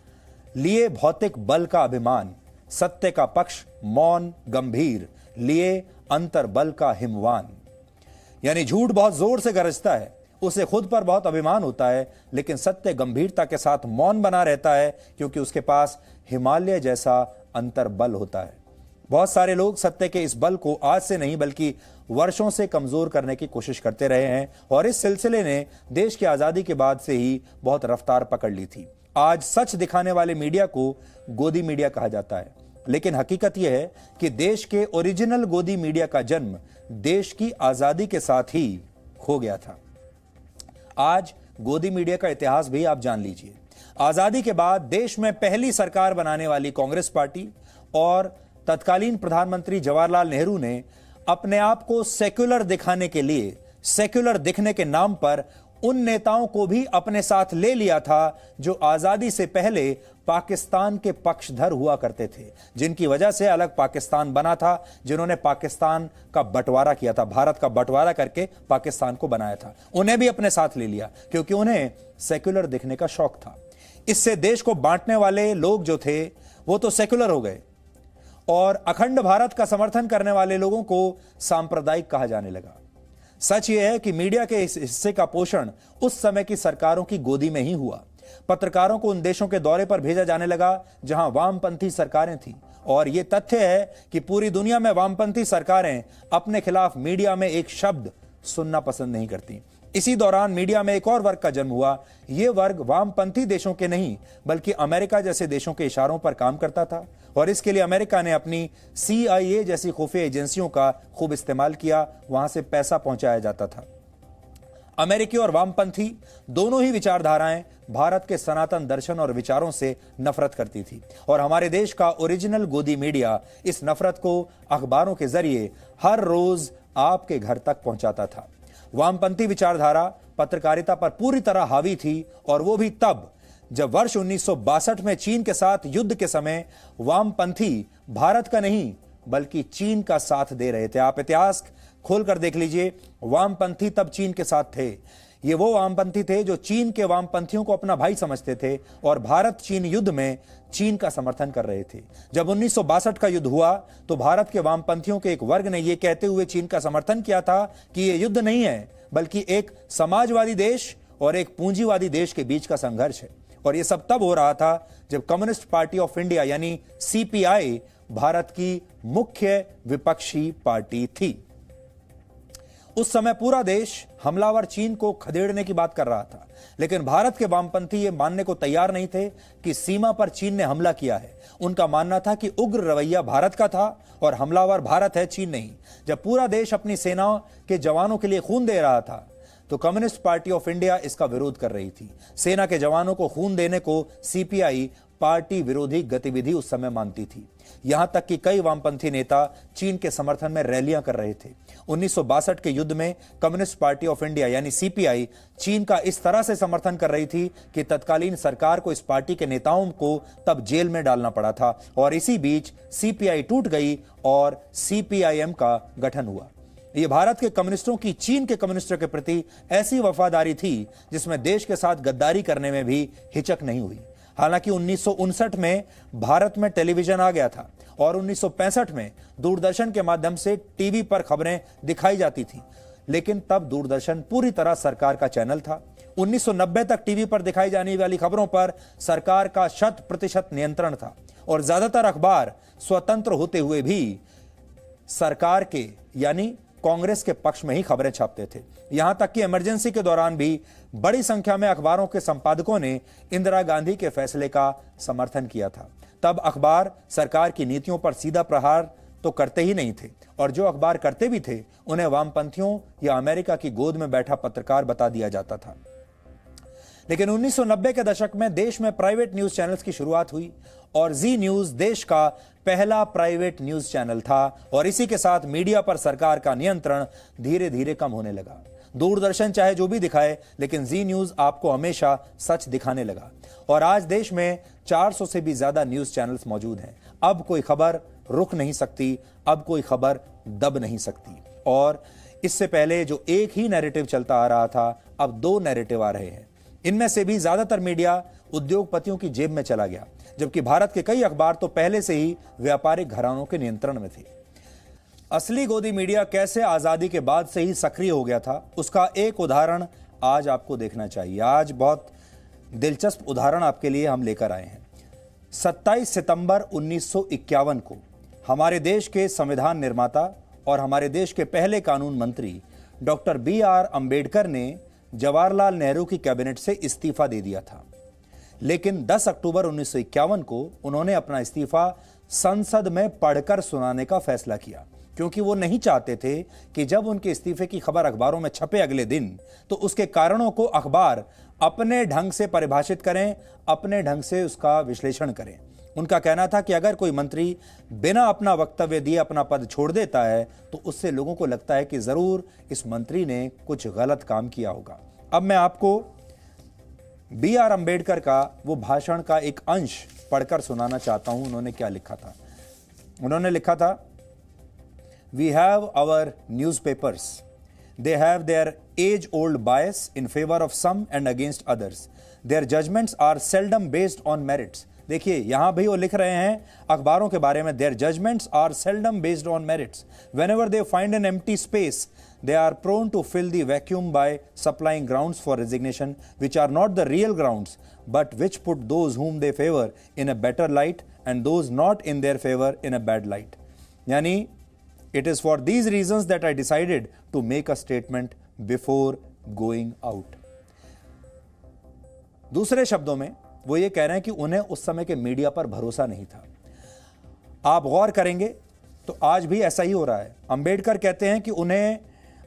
लिए भौतिक बल का अभिमान, सत्य का पक्ष मौन गंभीर, लिए अंतर बल का हिमवान। यानी झूठ बहुत जोर से गरजता है, उसे खुद पर बहुत अभिमान होता है, लेकिन सत्य गंभीरता के साथ मौन बना रहता है क्योंकि उसके पास हिमालय जैसा अंतर बल होता है। बहुत सारे लोग सत्य के इस बल को आज से नहीं बल्कि वर्षों से कमजोर करने की कोशिश करते रहे हैं और इस सिलसिले ने देश की आजादी के बाद से ही बहुत रफ्तार पकड़ ली थी। आज सच दिखाने वाले मीडिया को गोदी मीडिया कहा जाता है, लेकिन हकीकत यह है कि देश के ओरिजिनल गोदी मीडिया का जन्म देश की आजादी के साथ ही हो गया था। आज गोदी मीडिया का इतिहास भी आप जान लीजिए। आजादी के बाद देश में पहली सरकार बनाने वाली कांग्रेस पार्टी और तत्कालीन प्रधानमंत्री जवाहरलाल नेहरू ने अपने आप को सेक्युलर दिखाने के लिए, सेक्युलर दिखने के नाम पर उन नेताओं को भी अपने साथ ले लिया था जो आजादी से पहले पाकिस्तान के पक्षधर हुआ करते थे, जिनकी वजह से अलग पाकिस्तान बना था, जिन्होंने पाकिस्तान का बंटवारा किया था, भारत का बंटवारा करके पाकिस्तान को बनाया था। उन्हें भी अपने साथ ले लिया क्योंकि उन्हें सेक्युलर दिखने का शौक था। इससे देश को बांटने वाले लोग जो थे वो तो सेक्युलर हो गए और अखंड भारत का समर्थन करने वाले लोगों को सांप्रदायिक कहा जाने लगा। सच यह है कि मीडिया के इस हिस्से का पोषण उस समय की सरकारों की गोदी में ही हुआ। पत्रकारों को उन देशों के दौरे पर भेजा जाने लगा जहां वामपंथी सरकारें थीं और यह तथ्य है कि पूरी दुनिया में वामपंथी सरकारें अपने खिलाफ मीडिया में एक शब्द सुनना पसंद नहीं करती। इसी दौरान मीडिया में एक और वर्ग का जन्म हुआ। यह वर्ग वामपंथी देशों के नहीं बल्कि अमेरिका जैसे देशों के इशारों पर काम करता था और इसके लिए अमेरिका ने अपनी CIA जैसी खुफिया एजेंसियों का खूब इस्तेमाल किया। वहां से पैसा पहुंचाया जाता था। अमेरिकी और वामपंथी दोनों ही विचारधाराएं भारत के सनातन दर्शन और विचारों से नफरत करती थी और हमारे देश का ओरिजिनल गोदी मीडिया इस नफरत को अखबारों के जरिए हर रोज आपके घर तक पहुंचाता था। वामपंथी विचारधारा पत्रकारिता पर पूरी तरह हावी थी और वो भी तब जब वर्ष 1962 में चीन के साथ युद्ध के समय वामपंथी भारत का नहीं बल्कि चीन का साथ दे रहे थे। आप इतिहास खोलकर देख लीजिए, वामपंथी तब चीन के साथ थे। ये वो वामपंथी थे जो चीन के वामपंथियों को अपना भाई समझते थे और भारत चीन युद्ध में चीन का समर्थन कर रहे थे। जब 1962 का युद्ध हुआ तो भारत के वामपंथियों के एक वर्ग ने यह कहते हुए चीन का समर्थन किया था कि यह युद्ध नहीं है बल्कि एक समाजवादी देश और एक पूंजीवादी देश के बीच का संघर्ष है। और यह सब तब हो रहा था जब कम्युनिस्ट पार्टी ऑफ इंडिया यानी CPI भारत की मुख्य विपक्षी पार्टी थी। उस समय पूरा देश हमलावर चीन को खदेड़ने की बात कर रहा था, लेकिन भारत के वामपंथी ये मानने को तैयार नहीं थे कि सीमा पर चीन ने हमला किया है। उनका मानना था कि उग्र रवैया भारत का था और हमलावर भारत है, चीन नहीं। जब पूरा देश अपनी सेना के जवानों के लिए खून दे रहा था तो कम्युनिस्ट पार्टी ऑफ इंडिया इसका विरोध कर रही थी। सेना के जवानों को खून देने को सीपीआई पार्टी विरोधी गतिविधि उस समय मानती थी। यहां तक कि कई वामपंथी नेता चीन के समर्थन में रैलियां कर रहे थे। 1962 के युद्ध में कम्युनिस्ट पार्टी ऑफ इंडिया यानी सीपीआई चीन का इस तरह से समर्थन कर रही थी कि तत्कालीन सरकार को इस पार्टी के नेताओं को तब जेल में डालना पड़ा था। और इसी बीच सीपीआई टूट गई और सीपीआईएम का गठन हुआ। यह भारत के कम्युनिस्टों की चीन के कम्युनिस्टों के प्रति ऐसी वफादारी थी जिसमें देश के साथ गद्दारी करने में भी हिचक नहीं हुई। हालांकि 1959 में भारत में टेलीविजन आ गया था और 1965 में दूरदर्शन के माध्यम से टीवी पर खबरें दिखाई जाती थी, लेकिन तब दूरदर्शन पूरी तरह सरकार का चैनल था। 1990 तक टीवी पर दिखाई जाने वाली खबरों पर सरकार का 100% नियंत्रण था और ज्यादातर अखबार स्वतंत्र होते हुए भी सरकार के यानी कांग्रेस के पक्ष में ही खबरें छापते थे। यहां तक कि इमरजेंसी के दौरान भी बड़ी संख्या में अखबारों के संपादकों ने इंदिरा गांधी के फैसले का समर्थन किया था। तब अखबार सरकार की नीतियों पर सीधा प्रहार तो करते ही नहीं थे और जो अखबार करते भी थे उन्हें वामपंथियों या अमेरिका की गोद में बैठा पत्रकार बता दिया जाता था। लेकिन 1990 के दशक में देश में प्राइवेट न्यूज चैनल्स की शुरुआत हुई और जी न्यूज देश का पहला प्राइवेट न्यूज चैनल था और इसी के साथ मीडिया पर सरकार का नियंत्रण धीरे धीरे कम होने लगा। दूरदर्शन चाहे जो भी दिखाए, लेकिन जी न्यूज आपको हमेशा सच दिखाने लगा और आज देश में 400 से भी ज्यादा न्यूज चैनल्स मौजूद हैं। अब कोई खबर रुक नहीं सकती, अब कोई खबर दब नहीं सकती। और इससे पहले जो एक ही नैरेटिव चलता आ रहा था, अब 2 नैरेटिव आ रहे हैं। इनमें से भी ज्यादातर मीडिया उद्योगपतियों की जेब में चला गया, जबकि भारत के कई अखबार तो पहले से ही व्यापारिक घरानों के नियंत्रण में थे। असली गोदी मीडिया कैसे आजादी के बाद से ही सक्रिय हो गया था, उसका एक उदाहरण आज आपको देखना चाहिए। आज बहुत दिलचस्प उदाहरण आपके लिए हम लेकर आए हैं। 27 सितंबर 1951 को हमारे देश के संविधान निर्माता और हमारे देश के पहले कानून मंत्री डॉक्टर BR अंबेडकर ने जवाहरलाल नेहरू की कैबिनेट से इस्तीफा दे दिया था। लेकिन 10 अक्टूबर 1951 को उन्होंने अपना इस्तीफा संसद में पढ़कर सुनाने का फैसला किया, क्योंकि वो नहीं चाहते थे कि जब उनके इस्तीफे की खबर अखबारों में छपे अगले दिन तो उसके कारणों को अखबार अपने ढंग से परिभाषित करें, अपने ढंग से उसका विश्लेषण करें। उनका कहना था कि अगर कोई मंत्री बिना अपना वक्तव्य दिए अपना पद छोड़ देता है तो उससे लोगों को लगता है कि जरूर इस मंत्री ने कुछ गलत काम किया होगा। अब मैं आपको BR अंबेडकर का वो भाषण का एक अंश पढ़कर सुनाना चाहता हूं। उन्होंने क्या लिखा था? उन्होंने लिखा था, we have our newspapers, they have their age old bias in favour of some and against others, their judgements are seldom based on merits. देखिए यहां भी वो लिख रहे हैं अखबारों के बारे में, their judgements are seldom based on merits, whenever they find an empty space they are prone to fill the vacuum by supplying grounds for resignation which are not the real grounds but which put those whom they favor in a better light and those not in their favor in a bad light. यानी it is for these reasons that I decided to make a statement before going out. दूसरे शब्दों में वो ये कह रहे हैं कि उन्हें उस समय के मीडिया पर भरोसा नहीं था। आप गौर करेंगे तो आज भी ऐसा ही हो रहा है। अंबेडकर कहते हैं कि उन्हें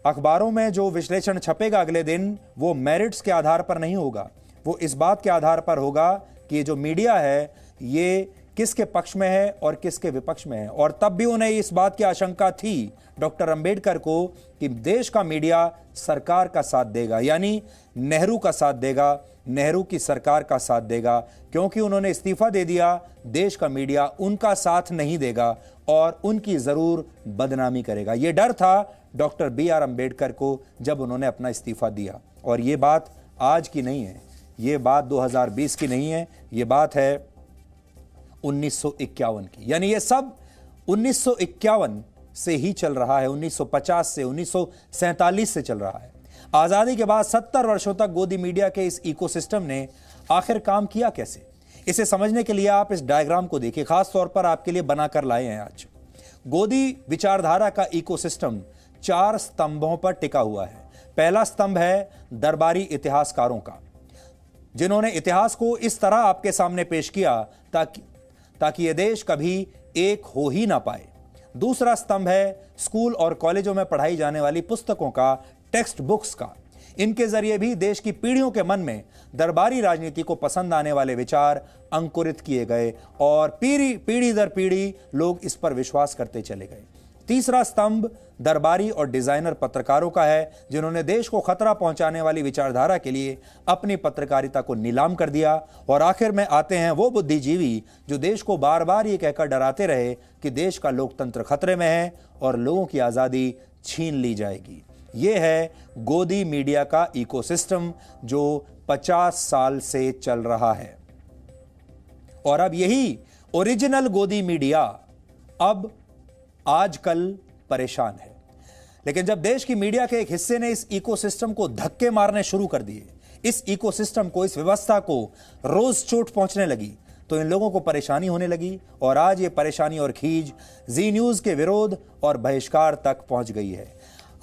अखबारों में जो विश्लेषण छपेगा अगले दिन वो मेरिट्स के आधार पर नहीं होगा, वो इस बात के आधार पर होगा कि ये जो मीडिया है ये किसके पक्ष में है और किसके विपक्ष में है। और तब भी उन्हें इस बात की आशंका थी डॉक्टर अंबेडकर को कि देश का मीडिया सरकार का साथ देगा, यानी नेहरू का साथ देगा, नेहरू की सरकार का साथ देगा। क्योंकि उन्होंने इस्तीफा दे दिया, देश का मीडिया उनका साथ नहीं देगा और उनकी जरूर बदनामी करेगा। यह डर था डॉक्टर BR अंबेडकर को जब उन्होंने अपना इस्तीफा दिया। और ये बात आज की नहीं है, ये बात 2020 की नहीं है, ये बात है 1951 की। यानी ये सब 1951 से ही चल रहा है, 1950 से 1947 से चल रहा है। आजादी के बाद 70 वर्षों तक गोदी मीडिया के इस इकोसिस्टम ने आखिर काम किया कैसे, इसे समझने के लिए आप इस डायग्राम को देखिए। खास तौर पर आपके लिए बनाकर लाए हैं आज। गोदी विचारधारा का इकोसिस्टम 4 स्तंभों पर टिका हुआ है। पहला स्तंभ है दरबारी इतिहासकारों का, जिन्होंने इतिहास को इस तरह आपके सामने पेश किया ताकि यह देश कभी एक हो ही ना पाए। दूसरा स्तंभ है स्कूल और कॉलेजों में पढ़ाई जाने वाली पुस्तकों का, टेक्स्ट बुक्स का। इनके जरिए भी देश की पीढ़ियों के मन में दरबारी राजनीति को पसंद आने वाले विचार अंकुरित किए गए और पीढ़ी दर पीढ़ी लोग इस पर विश्वास करते चले गए। तीसरा स्तंभ दरबारी और डिजाइनर पत्रकारों का है, जिन्होंने देश को खतरा पहुंचाने वाली विचारधारा के लिए अपनी पत्रकारिता को नीलाम कर दिया। और आखिर में आते हैं वो बुद्धिजीवी जो देश को बार बार ये कहकर डराते रहे कि देश का लोकतंत्र खतरे में है और लोगों की आजादी छीन ली जाएगी। ये है गोदी मीडिया का इकोसिस्टम जो 50 साल से चल रहा है। और अब यही ओरिजिनल गोदी मीडिया अब आजकल परेशान है। लेकिन जब देश की मीडिया के एक हिस्से ने इस इकोसिस्टम को धक्के मारने शुरू कर दिए, इस इकोसिस्टम को, इस व्यवस्था को रोज चोट पहुंचने लगी, तो इन लोगों को परेशानी होने लगी। और आज ये परेशानी और खींच जी न्यूज के विरोध और बहिष्कार तक पहुंच गई है।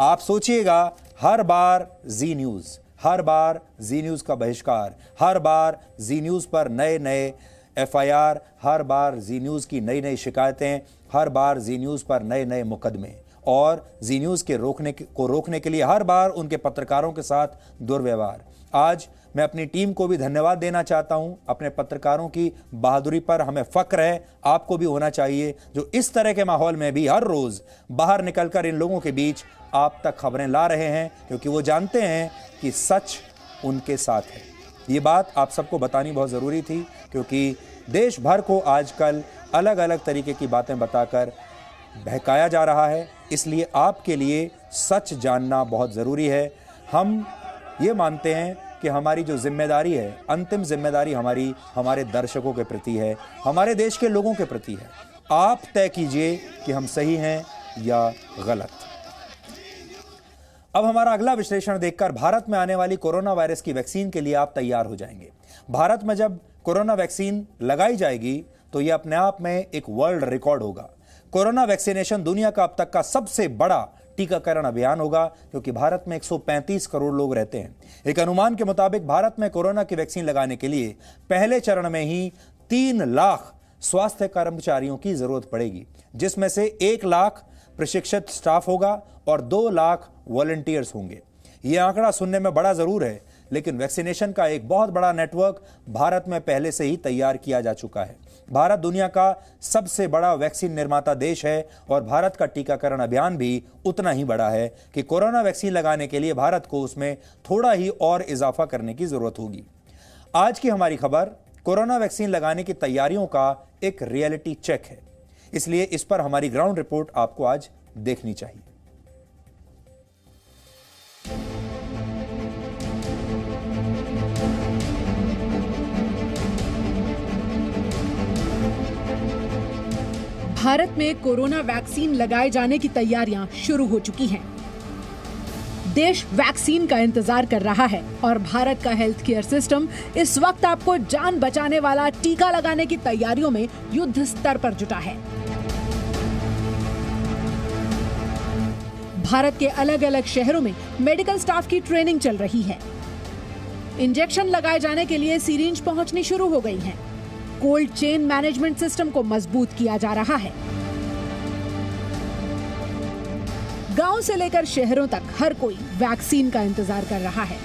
आप सोचिएगा, हर बार जी न्यूज का बहिष्कार, हर बार जी न्यूज पर नए नए FIR, हर बार जी न्यूज की नई नई शिकायतें, हर बार जी न्यूज पर नए नए मुकदमे और जी न्यूज के रोकने के लिए हर बार उनके पत्रकारों के साथ दुर्व्यवहार। आज मैं अपनी टीम को भी धन्यवाद देना चाहता हूं। अपने पत्रकारों की बहादुरी पर हमें फक्र है, आपको भी होना चाहिए, जो इस तरह के माहौल में भी हर रोज बाहर निकलकर इन लोगों के बीच आप तक खबरें ला रहे हैं, क्योंकि वो जानते हैं कि सच उनके साथ है। ये बात आप सबको बतानी बहुत ज़रूरी थी, क्योंकि देश भर को आजकल अलग अलग तरीके की बातें बताकर बहकाया जा रहा है। इसलिए आपके लिए सच जानना बहुत ज़रूरी है। हम ये मानते हैं कि हमारी जो जिम्मेदारी है, अंतिम जिम्मेदारी हमारे दर्शकों के प्रति है, हमारे देश के लोगों के प्रति है। आप तय कीजिए कि हम सही हैं या गलत। अब हमारा अगला विश्लेषण देखकर भारत में आने वाली कोरोना वायरस की वैक्सीन के लिए आप तैयार हो जाएंगे। भारत में जब कोरोना वैक्सीन लगाई जाएगी तो यह अपने आप में एक वर्ल्ड रिकॉर्ड होगा। कोरोना वैक्सीनेशन दुनिया का अब तक का सबसे बड़ा टीकाकरण अभियान होगा, क्योंकि भारत में 135 करोड़ लोग रहते हैं। एक अनुमान के मुताबिक भारत में कोरोना की वैक्सीन लगाने के लिए पहले चरण में ही 3 लाख स्वास्थ्य कर्मचारियों की जरूरत पड़ेगी, जिसमें से 1 लाख प्रशिक्षित स्टाफ होगा और 2 लाख वॉलंटियर्स होंगे। यह आंकड़ा सुनने में बड़ा जरूर है, लेकिन वैक्सीनेशन का एक बहुत बड़ा नेटवर्क भारत में पहले से ही तैयार किया जा चुका है। भारत दुनिया का सबसे बड़ा वैक्सीन निर्माता देश है और भारत का टीकाकरण अभियान भी उतना ही बड़ा है कि कोरोना वैक्सीन लगाने के लिए भारत को उसमें थोड़ा ही और इजाफा करने की जरूरत होगी। आज की हमारी खबर कोरोना वैक्सीन लगाने की तैयारियों का एक रियलिटी चेक है, इसलिए इस पर हमारी ग्राउंड रिपोर्ट आपको आज देखनी चाहिए। भारत में कोरोना वैक्सीन लगाए जाने की तैयारियां शुरू हो चुकी हैं। देश वैक्सीन का इंतजार कर रहा है और भारत का हेल्थ केयर सिस्टम इस वक्त आपको जान बचाने वाला टीका लगाने की तैयारियों में युद्ध स्तर पर जुटा है। भारत के अलग अलग शहरों में मेडिकल स्टाफ की ट्रेनिंग चल रही है। इंजेक्शन लगाए जाने के लिए सिरिंज पहुंचनी शुरू हो गई हैं। कोल्ड चेन मैनेजमेंट सिस्टम को मजबूत किया जा रहा है। गांव से लेकर शहरों तक हर कोई वैक्सीन का इंतजार कर रहा है।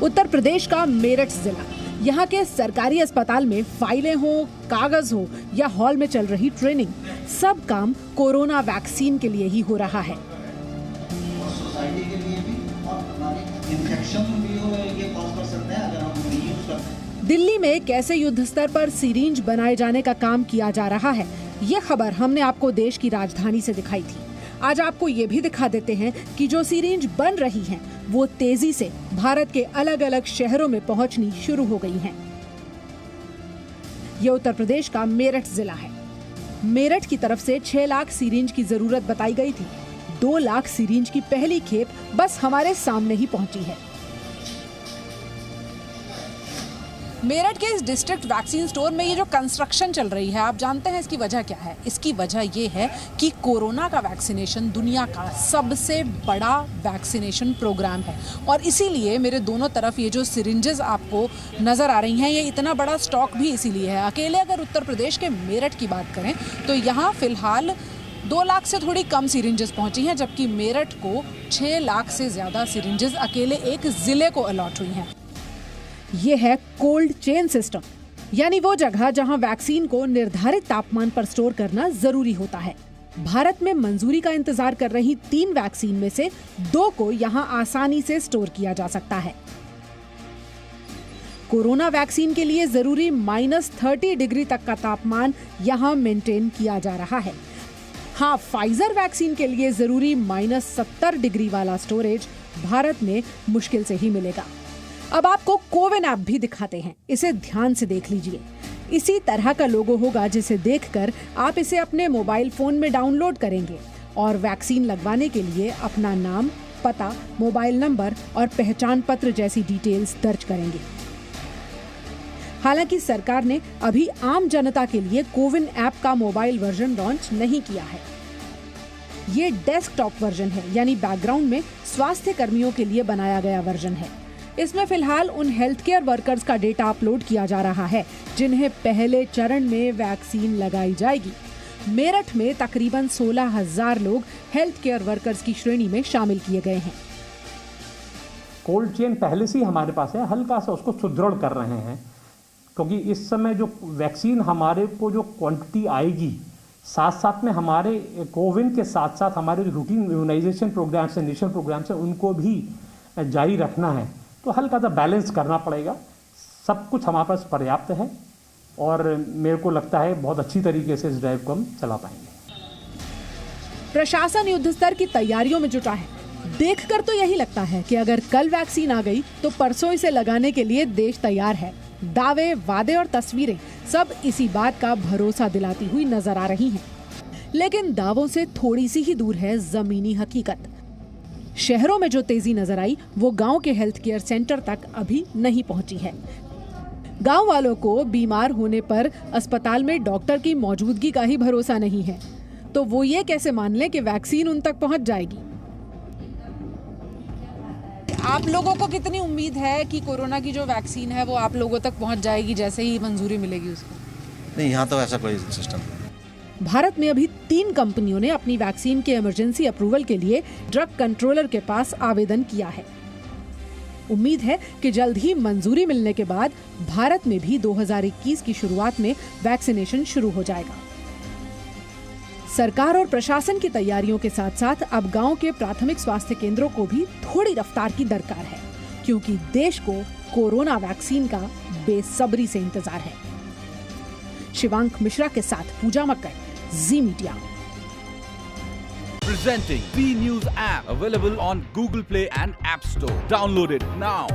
उत्तर प्रदेश का मेरठ जिला, यहाँ के सरकारी अस्पताल में फाइलें हो, कागज हो या हॉल में चल रही ट्रेनिंग, सब काम कोरोना वैक्सीन के लिए ही हो रहा है। सोसाइटी के लिए भी और हमारे इन्फेक्शन भी हो ये कॉज कर सकते हैं अगर हम नहीं यूज करते हैं। दिल्ली में कैसे युद्ध स्तर पर सिरिंज बनाए जाने का काम किया जा रहा है, ये खबर हमने आपको देश की राजधानी से दिखाई थी। आज आपको ये भी दिखा देते हैं कि जो सिरिंज बन रही हैं, वो तेजी से भारत के अलग अलग शहरों में पहुंचनी शुरू हो गई हैं। ये उत्तर प्रदेश का मेरठ जिला है। मेरठ की तरफ से 6 लाख सिरिंज की जरूरत बताई गई थी। 2 लाख सिरिंज की पहली खेप बस हमारे सामने ही पहुंची है। मेरठ के इस डिस्ट्रिक्ट वैक्सीन स्टोर में ये जो कंस्ट्रक्शन चल रही है, आप जानते हैं इसकी वजह क्या है? इसकी वजह ये है कि कोरोना का वैक्सीनेशन दुनिया का सबसे बड़ा वैक्सीनेशन प्रोग्राम है और इसीलिए मेरे दोनों तरफ ये जो सिरिंजेस आपको नजर आ रही हैं, ये इतना बड़ा स्टॉक भी इसीलिए है। अकेले अगर उत्तर प्रदेश के मेरठ की बात करें तो यहाँ फिलहाल 2 लाख से थोड़ी कम सिरिंजेस पहुंची हैं, जबकि मेरठ को 6 लाख से ज्यादा सिरिंजेस अकेले एक जिले को अलॉट हुई हैं। ये है कोल्ड चेन सिस्टम, यानी वो जगह जहां वैक्सीन को निर्धारित तापमान पर स्टोर करना जरूरी होता है। भारत में मंजूरी का इंतजार कर रही 3 वैक्सीन में से 2 को यहां आसानी से स्टोर किया जा सकता है। कोरोना वैक्सीन के लिए जरूरी -30 डिग्री तक का तापमान यहां मेंटेन किया जा रहा है। हाँ, फाइजर वैक्सीन के लिए जरूरी -70 डिग्री वाला स्टोरेज भारत में मुश्किल से ही मिलेगा। अब आपको कोविन ऐप भी दिखाते हैं, इसे ध्यान से देख लीजिए। इसी तरह का लोगो होगा जिसे देखकर आप इसे अपने मोबाइल फोन में डाउनलोड करेंगे और वैक्सीन लगवाने के लिए अपना नाम, पता, मोबाइल नंबर और पहचान पत्र जैसी डिटेल्स दर्ज करेंगे। हालांकि सरकार ने अभी आम जनता के लिए कोविन ऐप का मोबाइल वर्जन लॉन्च नहीं किया है। ये डेस्कटॉप वर्जन है, यानी बैकग्राउंड में स्वास्थ्य कर्मियों के लिए बनाया गया वर्जन है। इसमें फिलहाल उन हेल्थ केयर वर्कर्स का डेटा अपलोड किया जा रहा है जिन्हें पहले चरण में वैक्सीन लगाई जाएगी। मेरठ में तकरीबन 16,000 लोग हेल्थ केयर वर्कर्स की श्रेणी में शामिल किए गए हैं। कोल्ड चेन पहले से ही हमारे पास है, हल्का सा उसको सुदृढ़ कर रहे हैं, क्योंकि इस समय जो वैक्सीन हमारे को जो क्वांटिटी आएगी, साथ साथ में हमारे कोविन के साथ साथ हमारे रूटीन इम्यूनाइजेशन प्रोग्राम्स है, नेशनल प्रोग्राम्स है, उनको भी जारी रखना है, तो हल्का सा बैलेंस करना पड़ेगा। सब कुछ हमारे पास पर्याप्त है और मेरे को लगता है बहुत अच्छी तरीके से इस ड्राइव को हम चला पाएंगे। प्रशासन युद्ध स्तर की तैयारियों में जुटा है। देखकर तो यही लगता है कि अगर कल वैक्सीन आ गई तो परसों इसे लगाने के लिए देश तैयार है। दावे, वादे और तस्वीरें सब इसी बात का भरोसा दिलाती हुई नजर आ रही हैं। लेकिन दावों से थोड़ी सी ही दूर है जमीनी हकीकत। शहरों में जो तेजी नजर आई वो गांव के हेल्थ केयर सेंटर तक अभी नहीं पहुंची है। गांव वालों को बीमार होने पर अस्पताल में डॉक्टर की मौजूदगी का ही भरोसा नहीं है, तो वो ये कैसे मान लें कि वैक्सीन उन तक पहुंच जाएगी? आप लोगों को कितनी उम्मीद है कि कोरोना की जो वैक्सीन है वो आप लोगों तक पहुंच जाएगी जैसे ही मंजूरी मिलेगी उसको? नहीं, यहाँ तो ऐसा कोई सिस्टम नहीं। भारत में अभी 3 कंपनियों ने अपनी वैक्सीन के इमरजेंसी अप्रूवल के लिए ड्रग कंट्रोलर के पास आवेदन किया है। उम्मीद है कि जल्द ही मंजूरी मिलने के बाद भारत में भी 2021 की शुरुआत में वैक्सीनेशन शुरू हो जाएगा। सरकार और प्रशासन की तैयारियों के साथ साथ अब गांव के प्राथमिक स्वास्थ्य केंद्रों को भी थोड़ी रफ्तार की दरकार है, क्योंकि देश को कोरोना वैक्सीन का बेसब्री से इंतजार है। शिवांक मिश्रा के साथ पूजा मक्कर, जी media. Presenting B News app, available on Google Play and App Store. Download it now.